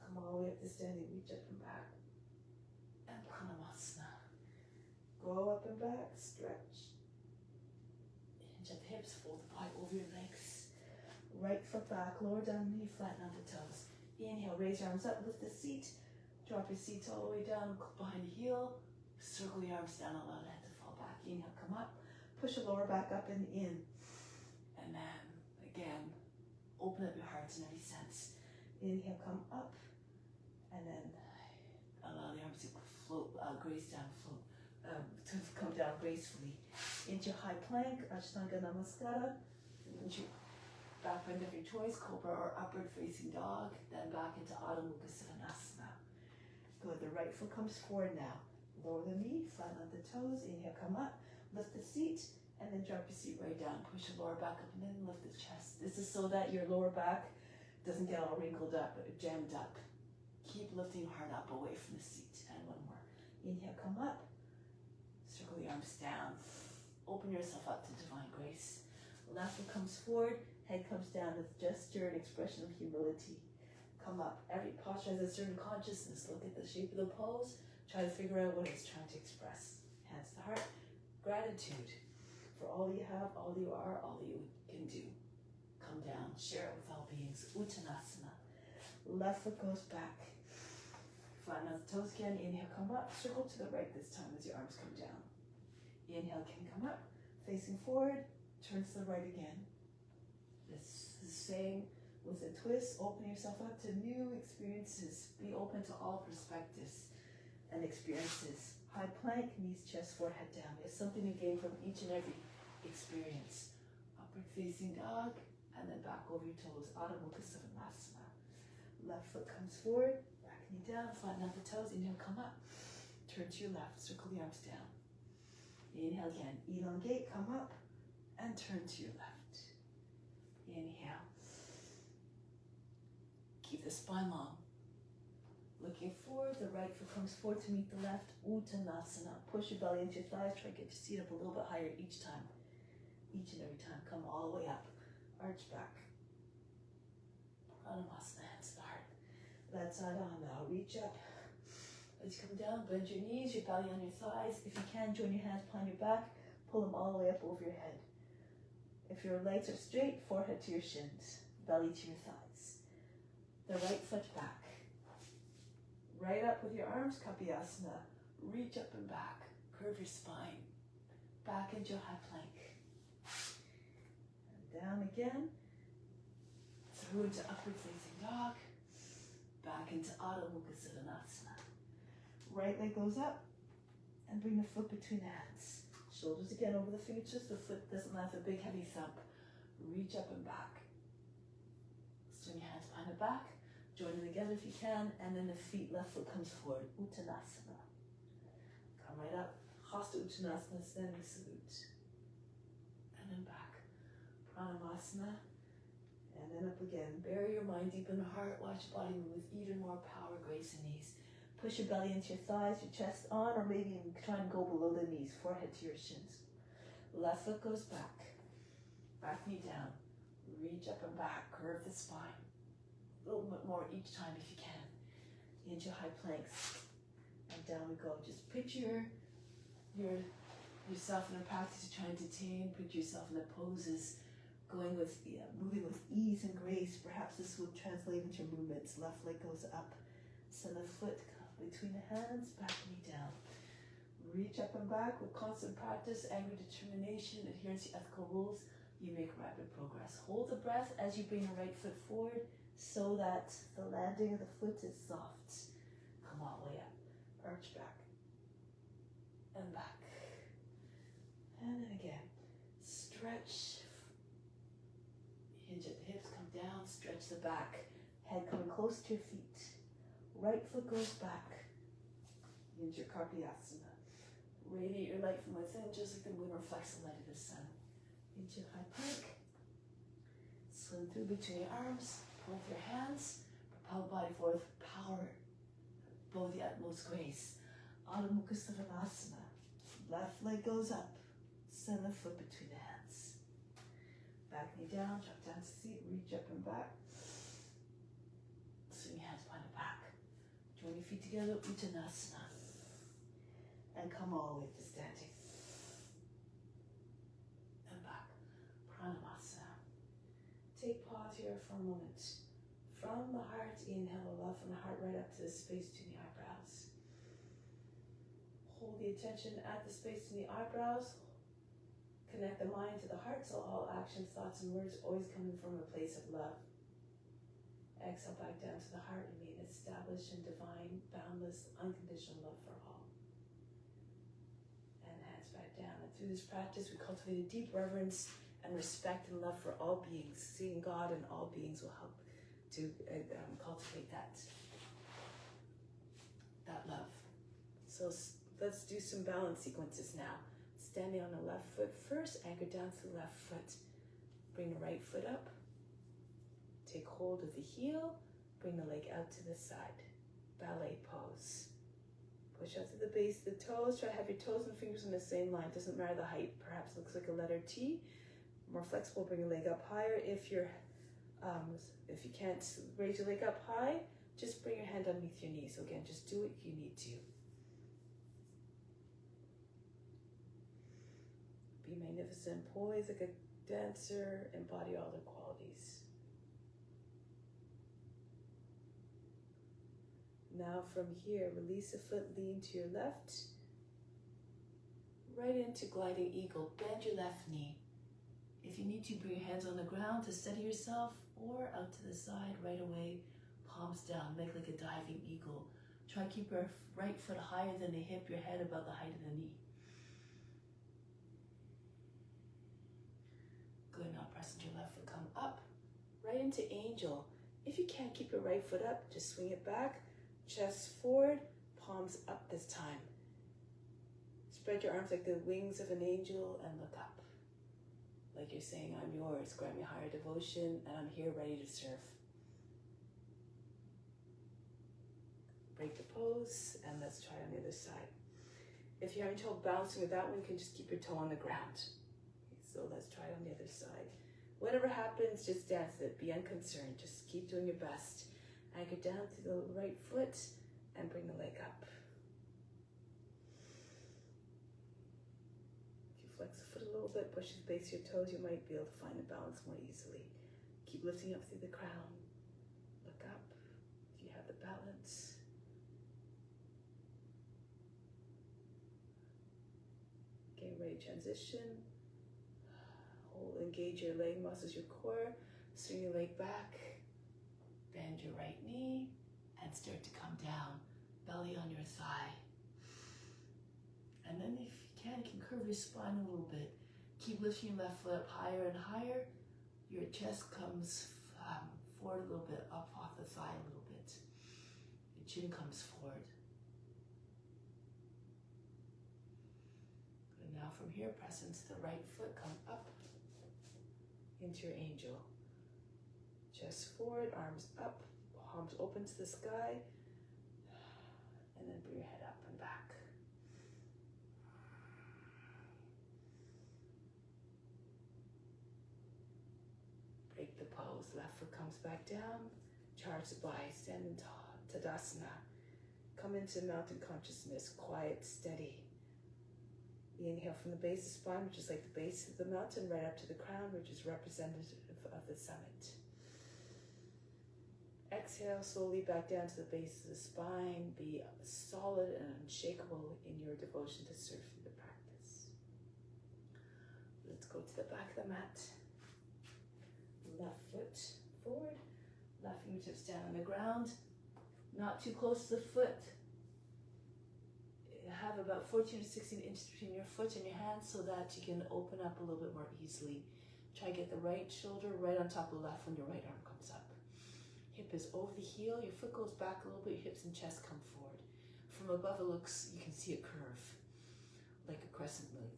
Come all the way up to standing, reach up and back. And Pranamasana. Go up and back, stretch. Hinge at the hips, fold the body over your legs. Right foot back, lower down knee, flatten out the toes. Inhale, raise your arms up, lift the seat. Drop your seat all the way down, behind the heel. Circle your arms down, allow the head to fall back. Inhale, come up. Push your lower back up and in. And then, again, open up your hearts in every sense. Inhale, come up. And then allow the arms to float, grace down, float, to come down gracefully. Into high plank, Ashtanga Namaskara. Into back bend of your choice, Cobra or upward facing dog. Then back into Adho Mukha Svanasana. Good, the right foot comes forward now. Lower the knee, flatten out the toes. Inhale, come up. Lift the seat, and then drop your seat right down. Push your lower back up, and then lift the chest. This is so that your lower back doesn't get all wrinkled up, jammed up. Keep lifting your heart up away from the seat. And one more. Inhale, come up. Circle the arms down. Open yourself up to divine grace. Left foot comes forward, head comes down with gesture and expression of humility. Come up. Every posture has a certain consciousness. Look at the shape of the pose. Try to figure out what it's trying to express. Hands to heart. Gratitude for all you have, all you are, all you can do. Come down, share it with all beings. Uttanasana. Left foot goes back. Flatten out the toes again. Inhale, come up. Circle to the right this time as your arms come down. Inhale, can come up. Facing forward. Turn to the right again. This is saying with a twist, open yourself up to new experiences. Be open to all perspectives and experiences. High plank, knees, chest, forehead down. There's something to gain from each and every experience. Upward facing dog, and then back over your toes. Adho Mukha Svanasana. Left foot comes forward, back knee down, flatten out the toes. Inhale, come up. Turn to your left, circle the arms down. Inhale again, elongate, come up, and turn to your left. Inhale. Keep the spine long. Looking forward, the right foot comes forward to meet the left. Uttanasana. Push your belly into your thighs. Try to get your seat up a little bit higher each time. Each and every time. Come all the way up. Arch back. Pranayama, hands to the heart. Left side on now. Reach up. As you come down, bend your knees, your belly on your thighs. If you can, join your hands behind your back. Pull them all the way up over your head. If your legs are straight, forehead to your shins. Belly to your thighs. The right foot back. Right up with your arms, Kapiyasana. Reach up and back. Curve your spine. Back into high plank. And down again. Through into upward facing dog. Back into Adho Mukha Siddhanasana. Right leg goes up. And bring the foot between the hands. Shoulders again over the fingertips. The foot doesn't have a big heavy thump. Reach up and back. Swing your hands behind the back. Join them together if you can, and then the feet, left foot comes forward. Uttanasana. Come right up. Hasta Uttanasana, standing salute. And then back. Pranamasana. And then up again. Bury your mind deep in the heart. Watch your body move with even more power, grace, and ease. Push your belly into your thighs, your chest on, or maybe you can try and go below the knees, forehead to your shins. Left foot goes back. Back knee down. Reach up and back. Curve the spine. A little bit more each time if you can. Into high planks. And down we go. Just picture yourself in a practice you're trying to attain. Picture yourself in the poses. Going with, moving with ease and grace. Perhaps this will translate into movements. Left leg goes up. Send the foot between the hands. Back knee down. Reach up and back with constant practice, angry determination, adherence to ethical rules. You make rapid progress. Hold the breath as you bring the right foot forward, so that the landing of the foot is soft. Come all the way up. Arch back. And back. And then again. Stretch. Hinge at the hips, come down, stretch the back. Head coming close to your feet. Right foot goes back. Hinge your Kapiyasana. Radiate your light from within, just like the moon reflects the light of the sun. Into high plank. Swim through between your arms. Pull with your hands, propel body forward with power, bow the utmost grace. Adho Mukha Siddhanasana. Left leg goes up. Send the foot between the hands. Back knee down, drop down to seat, reach up and back. Swing your hands behind the back. Join your feet together, Uttanasana. And come all the way to standing. And back. Pranayama. Take pause here for a moment. From the heart, inhale the love from the heart right up to the space between the eyebrows. Hold the attention at the space between the eyebrows. Connect the mind to the heart, so all actions, thoughts, and words always coming from a place of love. Exhale back down to the heart, remain established in divine, boundless, unconditional love for all. And hands back down. And through this practice, we cultivate a deep reverence and respect and love for all beings. Seeing God in all beings will help to cultivate that love. So let's do some balance sequences now. Standing on the left foot first, anchor down to the left foot. Bring the right foot up. Take hold of the heel. Bring the leg out to the side. Ballet pose. Push out to the base of the toes. Try to have your toes and fingers on the same line. Doesn't matter the height. Perhaps looks like a letter T. More flexible, bring your leg up higher. If you can't raise your leg up high, just bring your hand underneath your knee. So again, just do what you need to. Be magnificent, poise like a dancer, embody all their qualities. Now from here, release the foot, lean to your left. Right into gliding eagle, bend your left knee. If you need to, bring your hands on the ground to steady yourself, or out to the side, right away, palms down, make like a diving eagle. Try to keep your right foot higher than the hip, your head above the height of the knee. Good, now press into your left foot, come up, right into angel. If you can't keep your right foot up, just swing it back, chest forward, palms up this time. Spread your arms like the wings of an angel and look up. Like you're saying, I'm yours, grant me higher devotion, and I'm here ready to serve. pose, and let's try it on the other side. If you're having trouble balancing with that one, you can just keep your toe on the ground. So let's try it on the other side. Whatever happens, just dance with it. Be unconcerned. Just keep doing your best. Anchor down to the right foot and bring the leg up. If you flex the foot a little bit, push the base of your toes, you might be able to find the balance more easily. Keep lifting up through the crown. Look up if you have the balance. Getting ready to transition. Hold, engage your leg muscles, your core. Swing your leg back. Bend your right knee and start to come down. Belly on your thigh. And then if you can curve your spine a little bit. Keep lifting your left foot up higher and higher. Your chest comes forward a little bit, up off the thigh a little bit. Your chin comes forward. And now from here, press into the right foot, come up into your angel. Chest forward, arms up, palms open to the sky, and then bring your head up and back. Break the pose. Left foot comes back down. Charge the body. Stand in Tadasana. Come into mountain consciousness. Quiet, steady. Inhale from the base of the spine, which is like the base of the mountain, right up to the crown, which is representative of the summit. Exhale slowly back down to the base of the spine. Be solid and unshakable in your devotion to serve through the practice. Let's go to the back of the mat. Left foot forward, left fingertips down on the ground, not too close to the foot. Have about 14 to 16 inches between your foot and your hands so that you can open up a little bit more easily. Try to get the right shoulder right on top of the left when your right arm comes up. Hip is over the heel, your foot goes back a little bit, your hips and chest come forward. From above it looks, you can see a curve, like a crescent moon.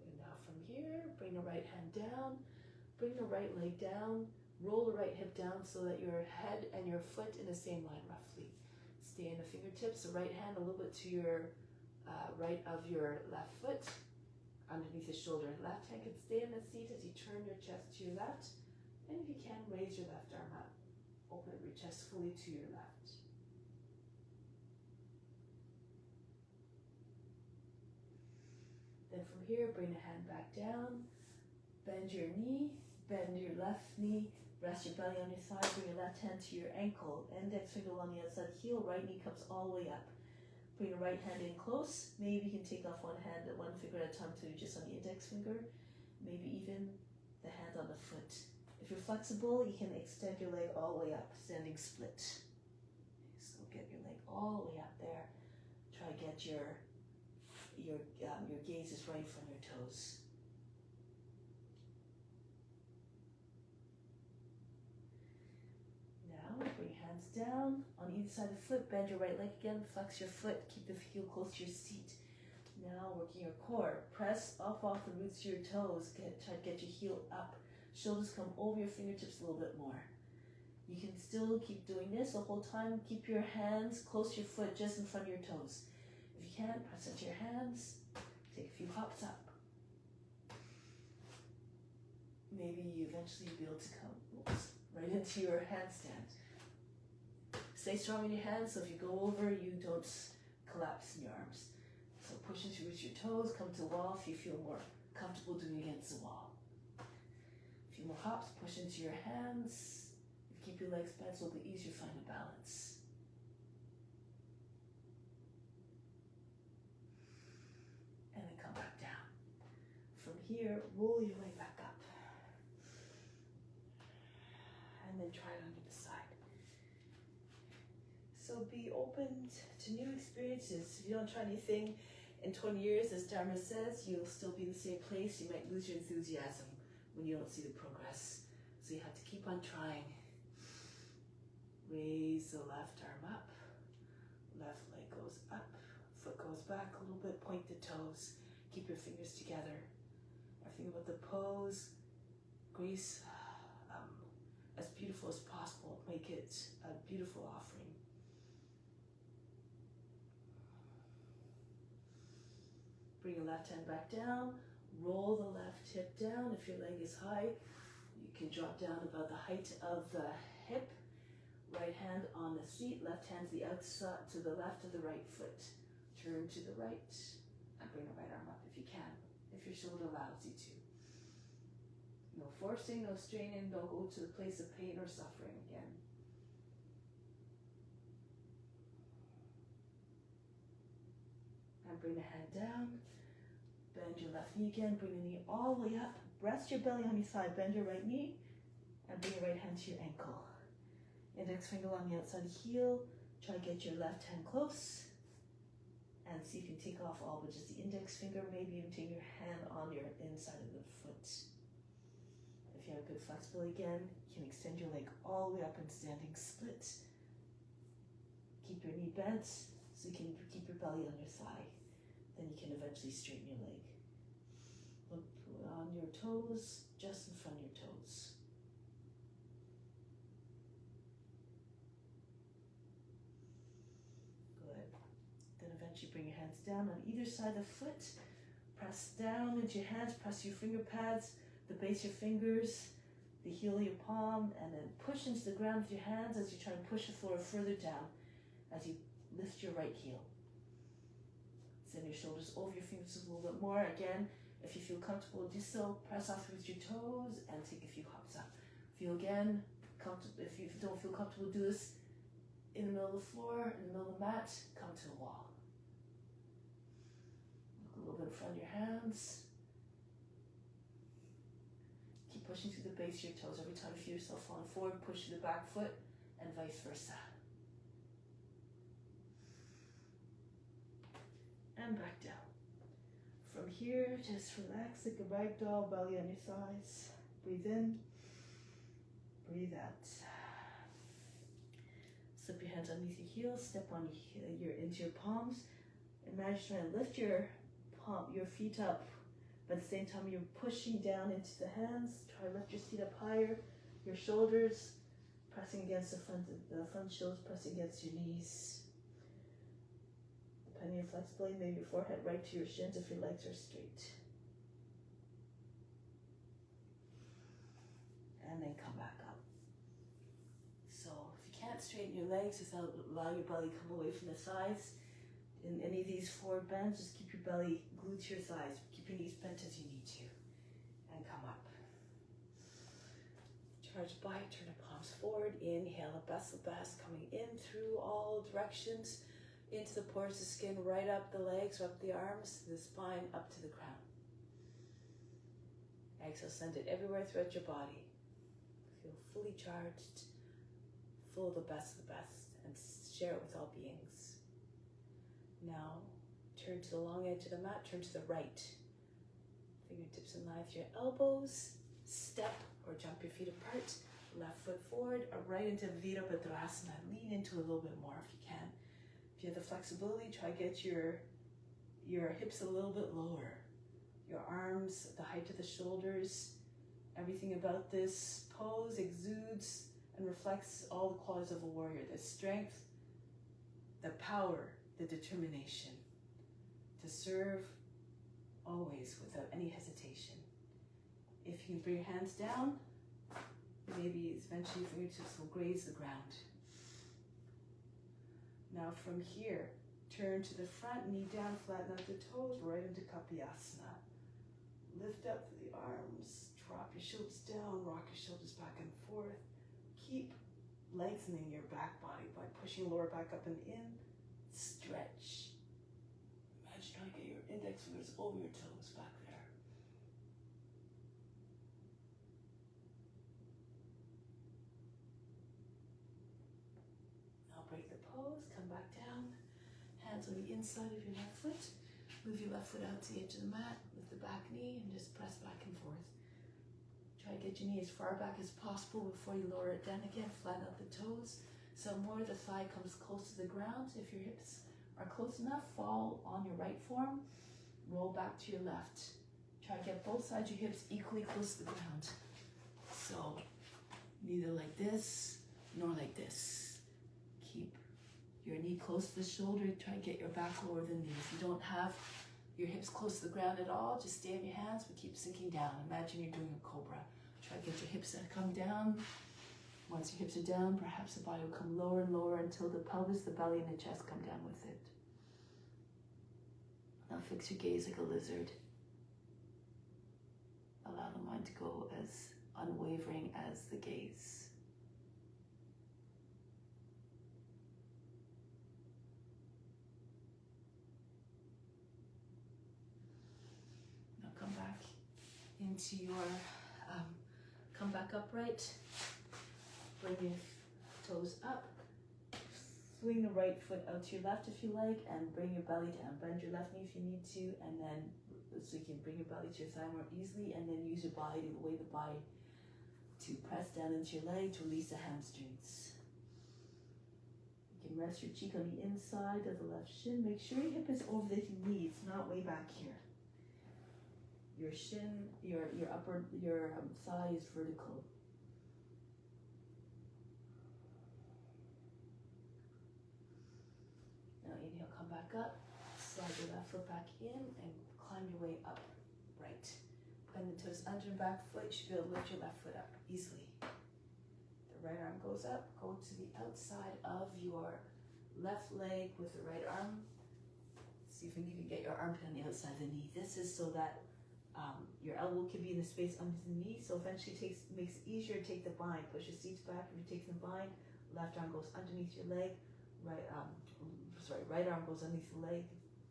And now from here, bring the right hand down, bring the right leg down, roll the right hip down so that your head and your foot in the same line roughly. Stay in the fingertips, the right hand a little bit to your right of your left foot, underneath the shoulder. Left hand can stay in the seat as you turn your chest to your left. And if you can, raise your left arm up. Open your chest fully to your left. Then from here, bring the hand back down. Bend your knee, bend your left knee. Rest your belly on your thigh, bring your left hand to your ankle, index finger along the outside heel, right knee comes all the way up. Bring your right hand in close. Maybe you can take off one hand at one finger at a time to just on the index finger. Maybe even the hand on the foot. If you're flexible, you can extend your leg all the way up, standing split. So get your leg all the way up there. Try to get your gaze is right in front of your toes. Bring your hands down on either side of the foot. Bend your right leg again. Flex your foot. Keep the heel close to your seat. Now working your core. Press up off the roots of your toes. Try to get your heel up. Shoulders come over your fingertips a little bit more. You can still keep doing this the whole time. Keep your hands close to your foot, just in front of your toes. If you can, press into your hands. Take a few hops up. Maybe you eventually be able to come right into your handstand. Stay strong in your hands, so if you go over, you don't collapse in your arms. So push into your toes, come to the wall if you feel more comfortable doing it against the wall. A few more hops, push into your hands. If you keep your legs bent, so it'll be easier to find a balance. And then come back down. From here, roll your way back up. And then try it on the side. So be open to new experiences. If you don't try anything in 20 years, as Dharma says, you'll still be in the same place. You might lose your enthusiasm when you don't see the progress. So you have to keep on trying. Raise the left arm up. Left leg goes up. Foot goes back a little bit. Point the toes. Keep your fingers together. Everything about the pose, grace, as beautiful as possible. Make it a beautiful offering. Bring your left hand back down. Roll the left hip down. If your leg is high, you can drop down about the height of the hip. Right hand on the seat, left hand to the outside, to the left of the right foot. Turn to the right and bring the right arm up if you can, if your shoulder allows you to. No forcing, no straining, don't go to the place of pain or suffering again. And bring the hand down. Bend your left knee again, bring the knee all the way up. Rest your belly on your side, bend your right knee, and bring your right hand to your ankle. Index finger on the outside heel. Try to get your left hand close. And see if you can take off all but just the index finger, maybe even take your hand on your inside of the foot. If you have good flexibility again, you can extend your leg all the way up in standing split. Keep your knee bent so you can keep your belly on your thigh. Then you can eventually straighten your leg. Look on your toes, just in front of your toes. Good. Then eventually bring your hands down on either side of the foot. Press down into your hands, press your finger pads, the base of your fingers, the heel of your palm, and then push into the ground with your hands as you try and push the floor further down as you lift your right heel. Send your shoulders over your fingers a little bit more. Again, if you feel comfortable, do so. Press off with your toes and take a few hops up. Feel again, if you don't feel comfortable, do this in the middle of the floor, in the middle of the mat, come to the wall. Look a little bit in front of your hands. Keep pushing through the base of your toes. Every time you feel yourself falling forward, push through the back foot and vice versa. And back down. From here, just relax like a rag doll, belly on your thighs. Breathe in, breathe out. Slip your hands underneath your heels, step on into your palms. Imagine trying to lift your feet up, but at the same time you're pushing down into the hands. Try to lift your feet up higher, your shoulders pressing against the front shoulders pressing against your knees. Depending on your flexibility, maybe your forehead right to your shins if your legs are straight. And then come back up. So if you can't straighten your legs without allowing your belly to come away from the thighs, in any of these forward bends, just keep your belly glued to your thighs. Keep your knees bent as you need to. And come up. Charge by, turn the palms forward. Inhale, the best, coming in through all directions. Into the pores of the skin, right up the legs, up the arms, the spine, up to the crown. Exhale, send it everywhere throughout your body. Feel fully charged, full of the best, and share it with all beings. Now, turn to the long edge of the mat, turn to the right. Fingertips in line with your elbows, step or jump your feet apart, left foot forward, or right into Virabhadrasana. Lean into a little bit more if you can. If you have the flexibility, try to get your hips a little bit lower. Your arms, the height of the shoulders. Everything about this pose exudes and reflects all the qualities of a warrior. The strength, the power, the determination to serve always without any hesitation. If you can bring your hands down, maybe eventually your fingertips will graze the ground. Now from here, turn to the front, knee down, flatten out the toes, right into Kapiyasana. Lift up the arms, drop your shoulders down, rock your shoulders back and forth. Keep lengthening your back body by pushing lower back up and in. Stretch. Imagine trying to get your index fingers over your toes back there. Now break the pose, come back down. Hands on the inside of your left foot. Move your left foot out to the edge of the mat. Lift the back knee and just press back and forth. Try to get your knee as far back as possible before you lower it down again. Flatten out the toes. So more the thigh comes close to the ground. If your hips are close enough, fall on your right form. Roll back to your left. Try to get both sides of your hips equally close to the ground. So Neither like this, nor like this. Keep your knee close to the shoulder. Try to get your back lower than these. You don't have your hips close to the ground at all. Just stay on your hands, but keep sinking down. Imagine you're doing a cobra. Try to get your hips to come down. Once your hips are down, perhaps the body will come lower and lower until the pelvis, the belly, and the chest come down with it. Now fix your gaze like a lizard. Allow the mind to go as unwavering as the gaze. Now come back into your, come back upright. Bring your toes up. Swing the right foot out to your left if you like, and bring your belly down. Bend your left knee if you need to, and then so you can bring your belly to your thigh more easily, and then use your body to weigh the body to press down into your leg to release the hamstrings. You can rest your cheek on the inside of the left shin. Make sure your hip is over the knee. It's not way back here. Your shin, your thigh is vertical. Now inhale, come back up. Slide your left foot back in and climb your way up. Right. Bend the toes under and back foot. You should be able to lift your left foot up easily. The right arm goes up. Go to the outside of your left leg with the right arm. See if you can get your armpit on the outside of the knee. This is so that your elbow can be in the space under the knee. So eventually makes it easier to take the bind. Push your seats back. If you take the bind, left arm goes underneath your leg. Right arm goes underneath the leg.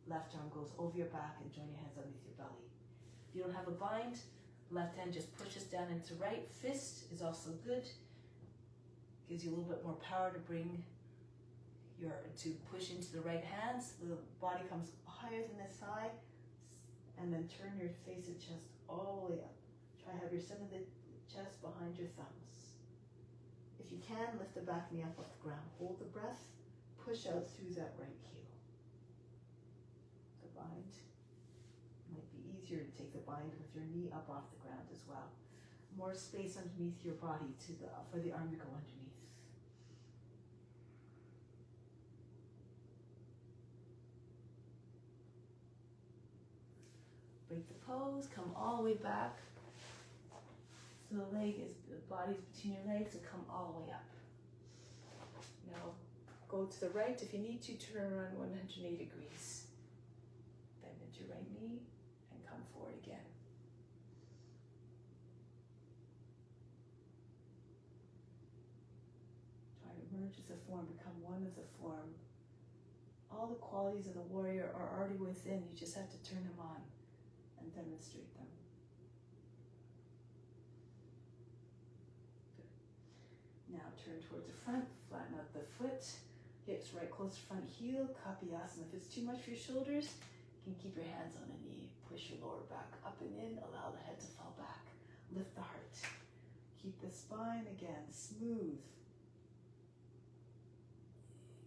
Left arm goes over your back and join your hands underneath your belly. If you don't have a bind, left hand just pushes down into right. Fist is also good. Gives you a little bit more power to push into the right hands. The body comes higher than the thigh, and then turn your face and chest all the way up. Try to have your center of the chest behind your thumbs. If you can, lift the back knee up off the ground. Hold the breath. Push out through that right heel. The bind. Might be easier to take the bind with your knee up off the ground as well. More space underneath your body for the arm to go underneath. Break the pose, come all the way back. So the body's between your legs, and come all the way up. Now, go to the right. If you need to, turn around 180 degrees. Bend into your right knee and come forward again. Try to merge as a form, become one as a form. All the qualities of the warrior are already within. You just have to turn them on and demonstrate them. Good. Now turn towards the front, flatten out the foot, hips right close to front heel, kapiyasana. If it's too much for your shoulders, you can keep your hands on the knee. Push your lower back up and in, allow the head to fall back. Lift the heart. Keep the spine again smooth.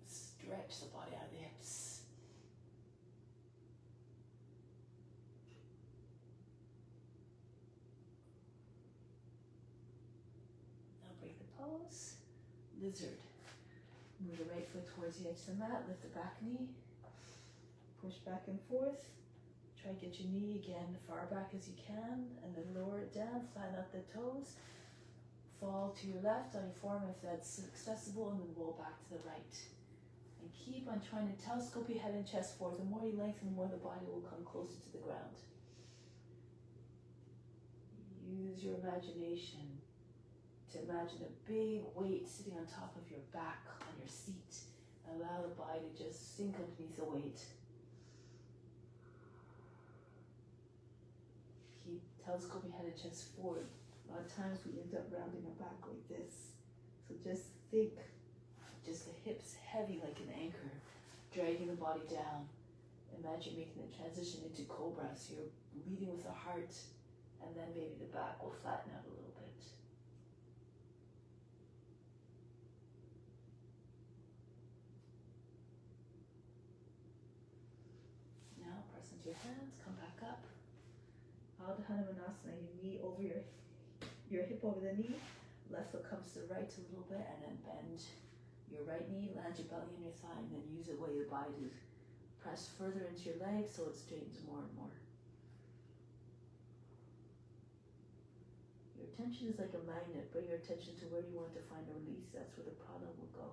Stretch the body out of the hips. Pose, lizard. Move the right foot towards the edge of the mat, lift the back knee, push back and forth. Try to get your knee again far back as you can, and then lower it down, flatten out the toes, fall to your left on your forearm if that's accessible, and then roll back to the right. And keep on trying to telescope your head and chest forward. The more you lengthen, the more the body will come closer to the ground. Use your imagination to imagine a big weight sitting on top of your back on your seat. And allow the body to just sink underneath the weight. Keep telescoping head and chest forward. A lot of times we end up rounding our back like this. So just think, just the hips heavy like an anchor, dragging the body down. Imagine making the transition into cobra. So you're leading with the heart, and then maybe the back will flatten out a little bit. Now press into your hands, come back up. Ardha Hanumanasana, your knee over your hip over the knee. Left foot comes to the right a little bit, and then bend your right knee, land your belly on your thigh, and then use the weight of the body to press further into your leg so it straightens more and more. Your attention is like a magnet. Bring your attention to where you want to find a release. That's where the prana will go.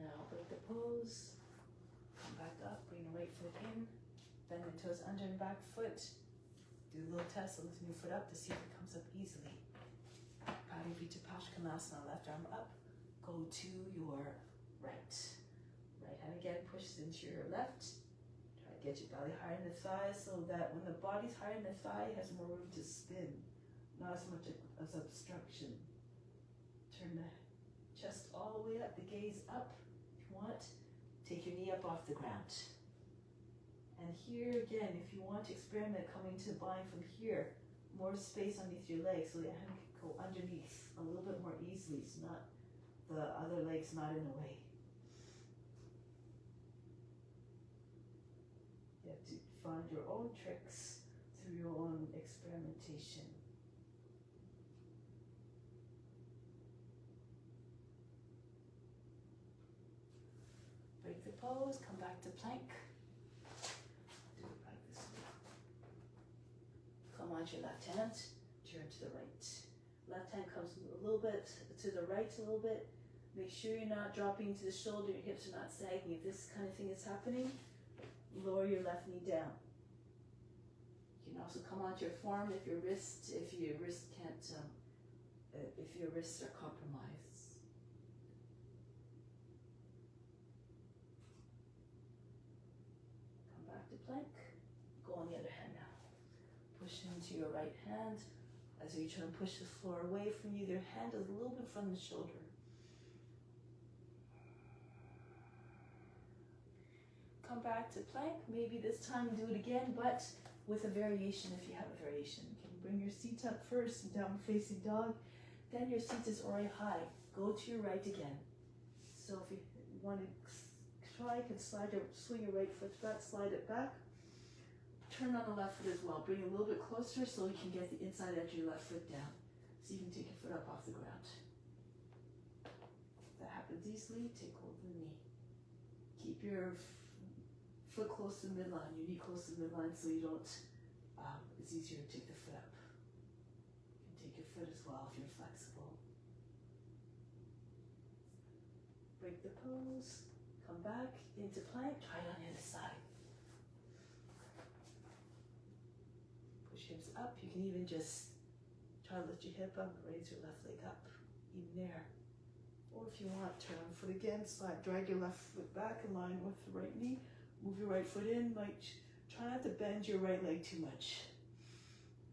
Now break the pose. Come back up. Bring the right foot in. Bend the toes under and back foot. Do a little test of lifting your foot up to see if it comes up easily. Pashkamasana, left arm up. Go to your right. Right hand again pushes into your left. Try to get your belly higher in the thighs so that when the body's higher in the thigh, it has more room to spin. Not as much as obstruction. Turn the chest all the way up, the gaze up. If you want, take your knee up off the ground. And here again, if you want to experiment coming to the body from here, more space underneath your legs so your hand can go underneath a little bit more easily, so not the other leg's not in the way. You have to find your own tricks through your own experimentation. Break the pose, come back to plank. Do it like this. Come onto your left hand, turn to the right. Left hand comes a little bit to the right a little bit. Make sure you're not dropping to the shoulder, your hips are not sagging. If this kind of thing is happening, lower your left knee down. You can also come onto your forearm if your wrists are compromised. Come back to plank. Go on the other hand now. Push into your right hand. As you try to push the floor away from you, your hand is a little bit from the shoulder. Come back to plank. Maybe this time do it again, but with a variation if you have a variation. You can bring your seat up first, down facing dog. Then your seat is already high. Go to your right again. So if you want to try, you can swing your right foot back, slide it back. Turn on the left foot as well. Bring it a little bit closer so you can get the inside edge of your left foot down. So you can take your foot up off the ground. If that happens easily, take hold of the knee. Keep your foot close to the midline, your knee close to the midline so you don't, it's easier to take the foot up. You can take your foot as well if you're flexible. Break the pose, come back into plank, try it on the other side. Push hips up, you can even just try to lift your hip up, raise your left leg up, even there. Or if you want, turn on foot again, slide, drag your left foot back in line with the right knee. Move your right foot in, try not to bend your right leg too much.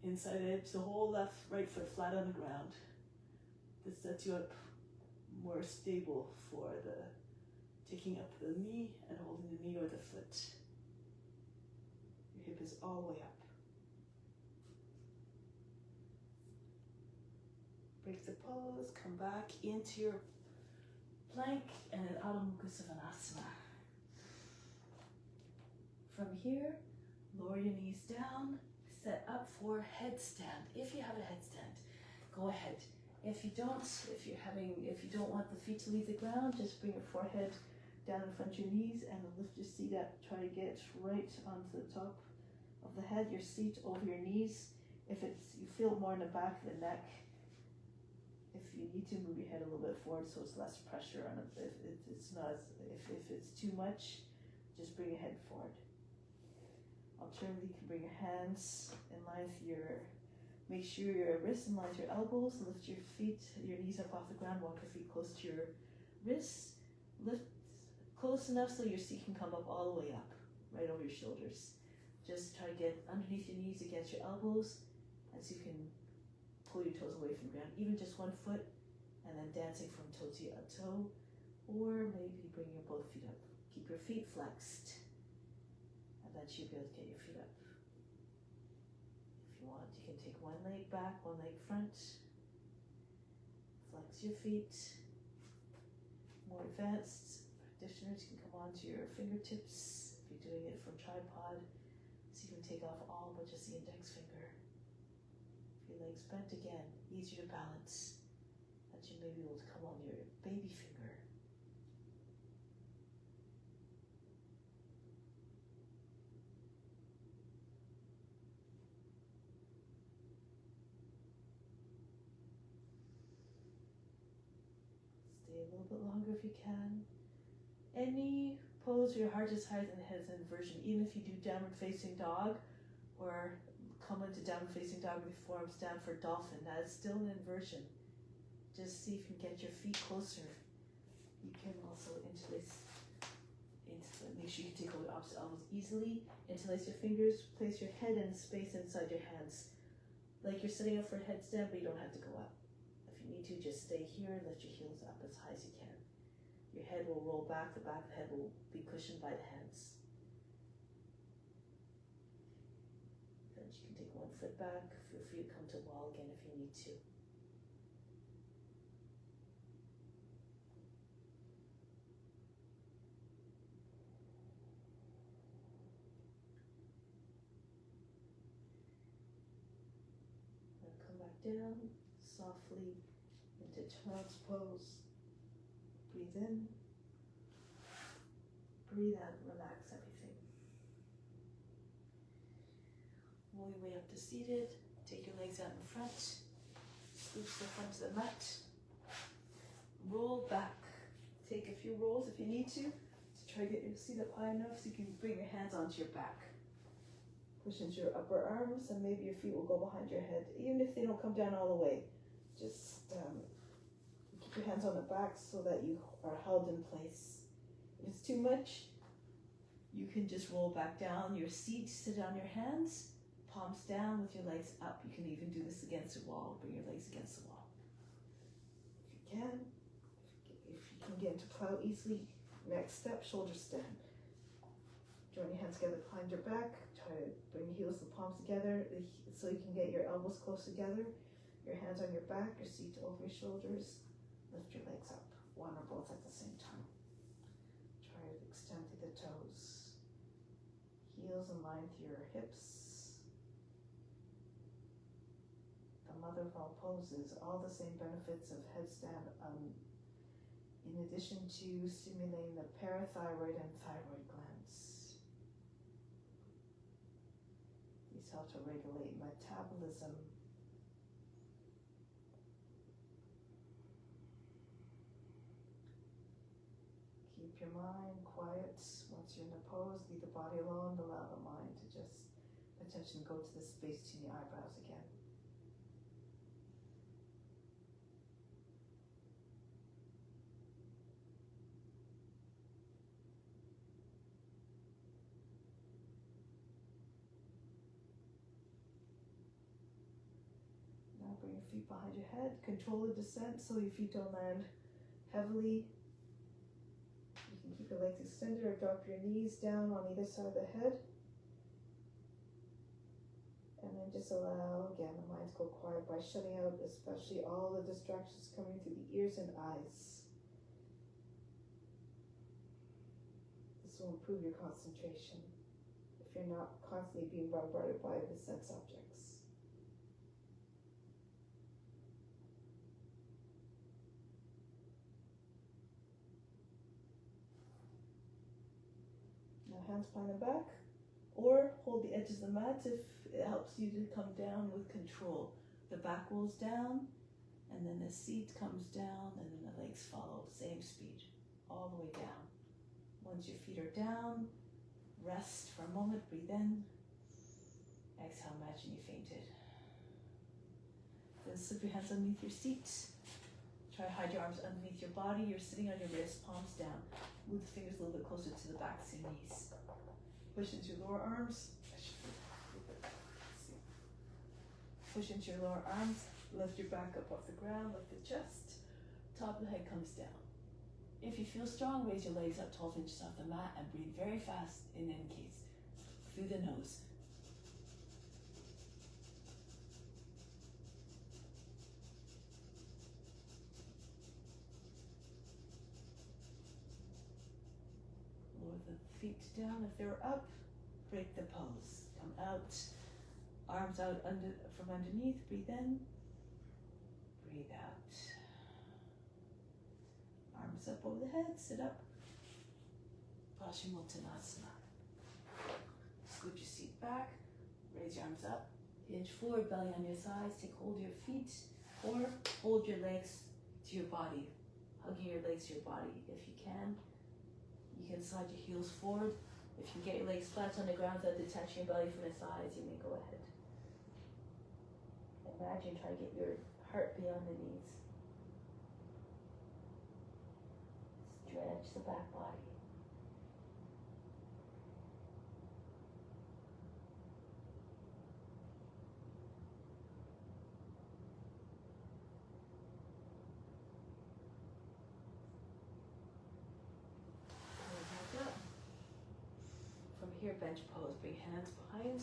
Inside edge, the whole right foot flat on the ground. This sets you up more stable for the taking up the knee and holding the knee or the foot. Your hip is all the way up. Break the pose, come back into your plank and an Adho Mukha Svanasana. From here, lower your knees down, set up for headstand. If you have a headstand, go ahead. If you don't want the feet to leave the ground, just bring your forehead down in front of your knees and lift your seat up. Try to get right onto the top of the head, your seat over your knees. If you feel it more in the back of the neck, if you need to move your head a little bit forward so it's less pressure on it. If it's too much, just bring your head forward. Alternatively, you can bring your hands in line with make sure your wrists in line with your elbows, lift your knees up off the ground, walk your feet close to your wrists, lift close enough so your seat can come up all the way up, right over your shoulders. Just try to get underneath your knees against your elbows, and so you can pull your toes away from the ground, even just one foot, and then dancing from toe to toe, or maybe bring your both feet up. Keep your feet flexed. That you'll be able to get your feet up. If you want, you can take one leg back, one leg front. Flex your feet. More advanced practitioners can come onto your fingertips. If you're doing it from tripod, so you can take off all but just the index finger. If your legs bent again, easier to balance, that you may be able to come on your baby finger. Stay a little bit longer if you can. Any pose where your heart is higher than the head is an inversion. Even if you do downward facing dog or come into downward facing dog with your forearms down for dolphin, that is still an inversion. Just see if you can get your feet closer. You can also interlace, make sure you can take over the opposite elbows easily. Interlace your fingers, place your head in space inside your hands. Like you're setting up for a headstand, but you don't have to go up. If you need to, just stay here and lift your heels up as high as you can. Your head will roll back, the back of the head will be cushioned by the hands. Then you can take one foot back, feel free to come to wall again if you need to. Then come back down, softly into child's pose. Breathe in, breathe out, relax everything. Roll your way up to seated, take your legs out in front, scooch the front to the mat, roll back. Take a few rolls if you need to try to get your seat up high enough so you can bring your hands onto your back. Push into your upper arms and maybe your feet will go behind your head, even if they don't come down all the way. Just keep your hands on the back so that you are held in place. If it's too much, you can just roll back down your seat, sit on your hands, palms down with your legs up. You can even do this against the wall, bring your legs against the wall. If you can get into plow easily, next step, shoulder stand. Join your hands together behind your back, try to bring your heels and palms together so you can get your elbows close together, your hands on your back, your seat over your shoulders. Lift your legs up, one or both at the same time. Try to extend through the toes. Heels in line through your hips. The mother of all poses, all the same benefits of headstand, in addition to stimulating the parathyroid and thyroid glands. These help to regulate metabolism, keep your mind quiet. Once you're in the pose, leave the body alone. Allow the mind to just, attention, go to the space between the eyebrows again. Now bring your feet behind your head. Control the descent so your feet don't land heavily. You can keep your legs extended or drop your knees down on either side of the head. And then just allow, again, the mind to go quiet by shutting out especially all the distractions coming through the ears and eyes. This will improve your concentration if you're not constantly being bombarded by the sense objects. Now hands behind the back, or hold the edges of the mat if it helps you to come down with control. The back rolls down, and then the seat comes down, and then the legs follow, same speed, all the way down. Once your feet are down, rest for a moment, breathe in. Exhale, imagine you fainted. Then slip your hands underneath your seat. Try to hide your arms underneath your body. You're sitting on your wrists, palms down. Move the fingers a little bit closer to the backs of your knees. Push into your lower arms. Push into your lower arms. Lift your back up off the ground. Lift the chest. Top of the head comes down. If you feel strong, raise your legs up 12 inches off the mat and breathe very fast in any case. Through the nose. Lower the feet down. If they're up, break the pose. Come out, arms out from underneath. Breathe in, breathe out. Arms up over the head, sit up. Paschimottanasana. Scoot your seat back, raise your arms up, hinge forward, belly on your thighs, take hold of your feet, or hold your legs to your body, hugging your legs to your body. If you can slide your heels forward. If you can get your legs flat on the ground without detaching your belly from the thighs, you may go ahead. Imagine trying to get your heart beyond the knees. Stretch the back body. From here, bench pose. Bring hands behind.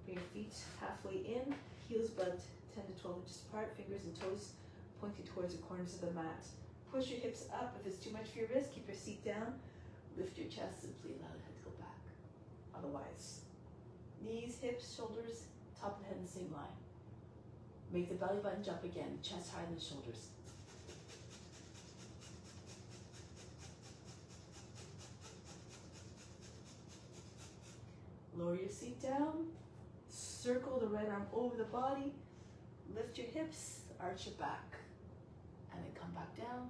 Bring your feet halfway in. Heels bent 10 to 12 inches apart. Fingers and toes pointing towards the corners of the mat. Push your hips up. If it's too much for your wrist, keep your seat down. Lift your chest. Simply allow the head to go back. Otherwise, knees, hips, shoulders, top of the head in the same line. Make the belly button jump again. Chest higher than the shoulders. Lower your seat down, circle the right arm over the body, lift your hips, arch your back, and then come back down.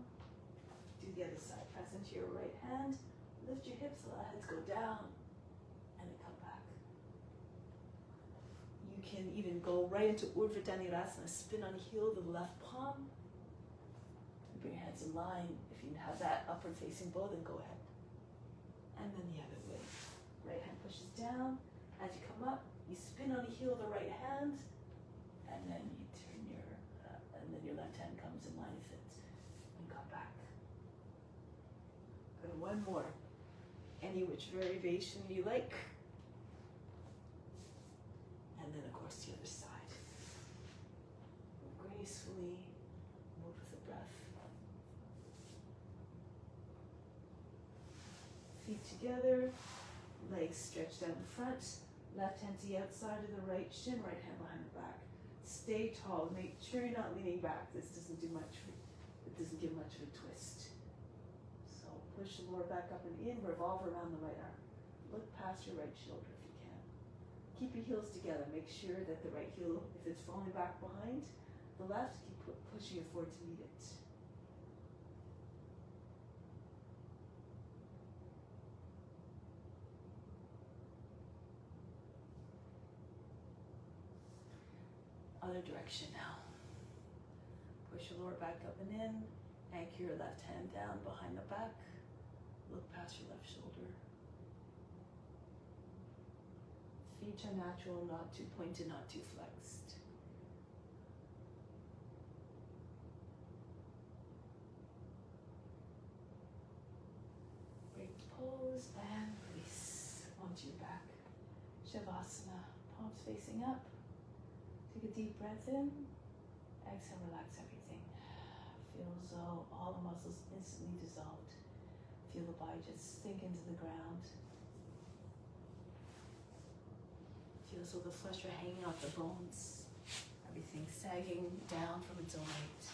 Do the other side. Press into your right hand, lift your hips, allow the head to go down, and then come back. You can even go right into Urdhva Dhanurasana, spin on the heel of the left palm, and bring your hands in line. If you have that upward facing bow, then go ahead. And then the other way. Right hand pushes down. As you come up, you spin on the heel of the right hand, and then you turn and then your left hand comes in line with it, and come back. And one more. Any which variation you like. And then, of course, the other side. Move gracefully, move with the breath. Feet together. Legs stretched out in front, left hand to the outside of the right shin, right hand behind the back. Stay tall. Make sure you're not leaning back. This doesn't do much. It doesn't give much of a twist. So push the lower back up and in. Revolve around the right arm. Look past your right shoulder if you can. Keep your heels together. Make sure that the right heel, if it's falling back behind the left, keep pushing it forward to meet it. Other direction now. Push your lower back up and in. Anchor your left hand down behind the back. Look past your left shoulder. Feet are natural, not too pointed, not too flexed. Break the pose and release onto your back. Shavasana, palms facing up. Take a deep breath in, exhale, relax everything. Feel as though all the muscles instantly dissolved. Feel the body just sink into the ground. Feel as though the flesh are hanging off the bones. Everything sagging down from its own weight.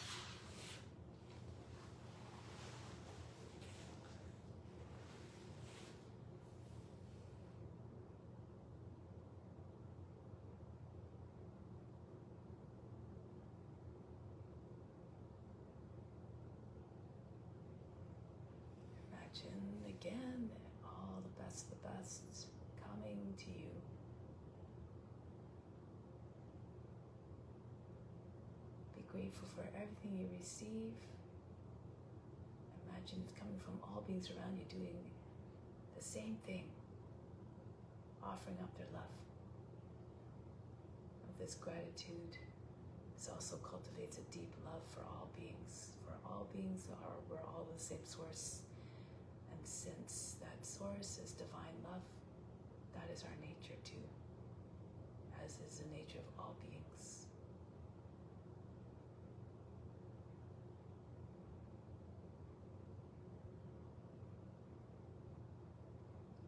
Imagine again all the best coming to you. Be grateful for everything you receive. Imagine it's coming from all beings around you doing the same thing, offering up their love. This gratitude also cultivates a deep love for all beings. For all beings we're all the same source. And since that source is divine love, that is our nature too, as is the nature of all beings.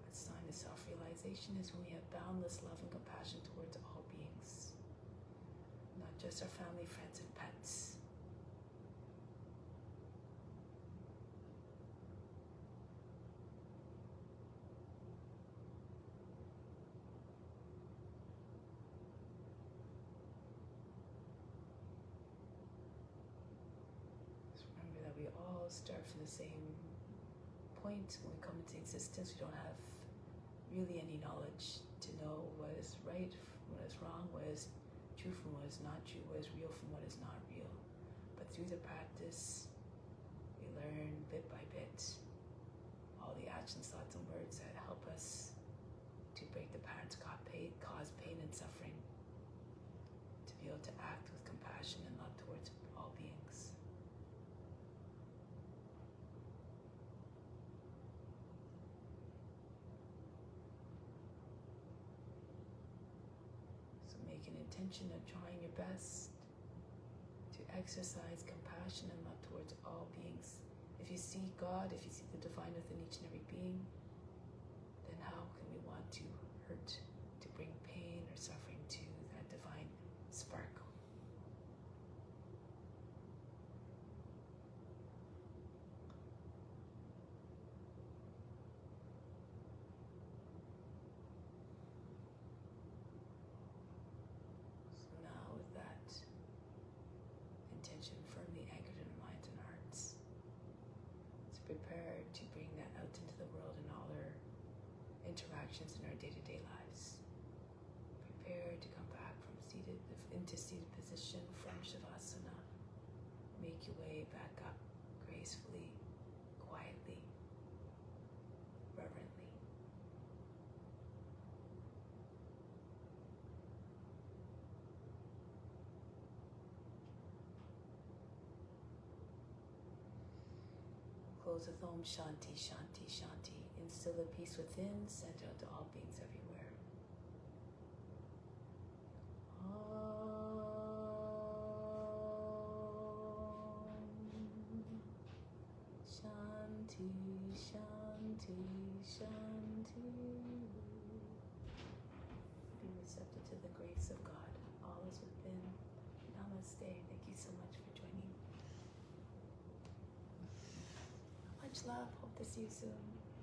It's time realization is when we have boundless love and compassion towards all beings, not just our family, friends, and pets. Just remember that we all start from the same point. When we come into existence, we don't have really any knowledge to know what is right, what is wrong, what is true from what is not true, what is real from what is not real. But through the practice, we learn bit by bit all the actions, thoughts, and words that help us to break the patterns cause pain and suffering, to be able to act with compassion and love towards all beings. So make an intention of trying your best to exercise compassion and love towards all beings. If you see God, if you see the divine within each and every being, then how can we want to hurt, to bring pain or suffering to that divine spark? So now with that intention firmly anchored in our minds and hearts, let's prepare to bring that out into the world in all our interactions in our day-to-day lives. Prepare to come back into seated position from Shavasana. Make your way back up gracefully, quietly, reverently. Close with Om Shanti, Shanti, Shanti. Instill the peace within, send out to all beings everywhere. Shanti, Shanti, Shanti. Be receptive to the grace of God. All is within. Namaste. Thank you so much for joining. Much love. Hope to see you soon.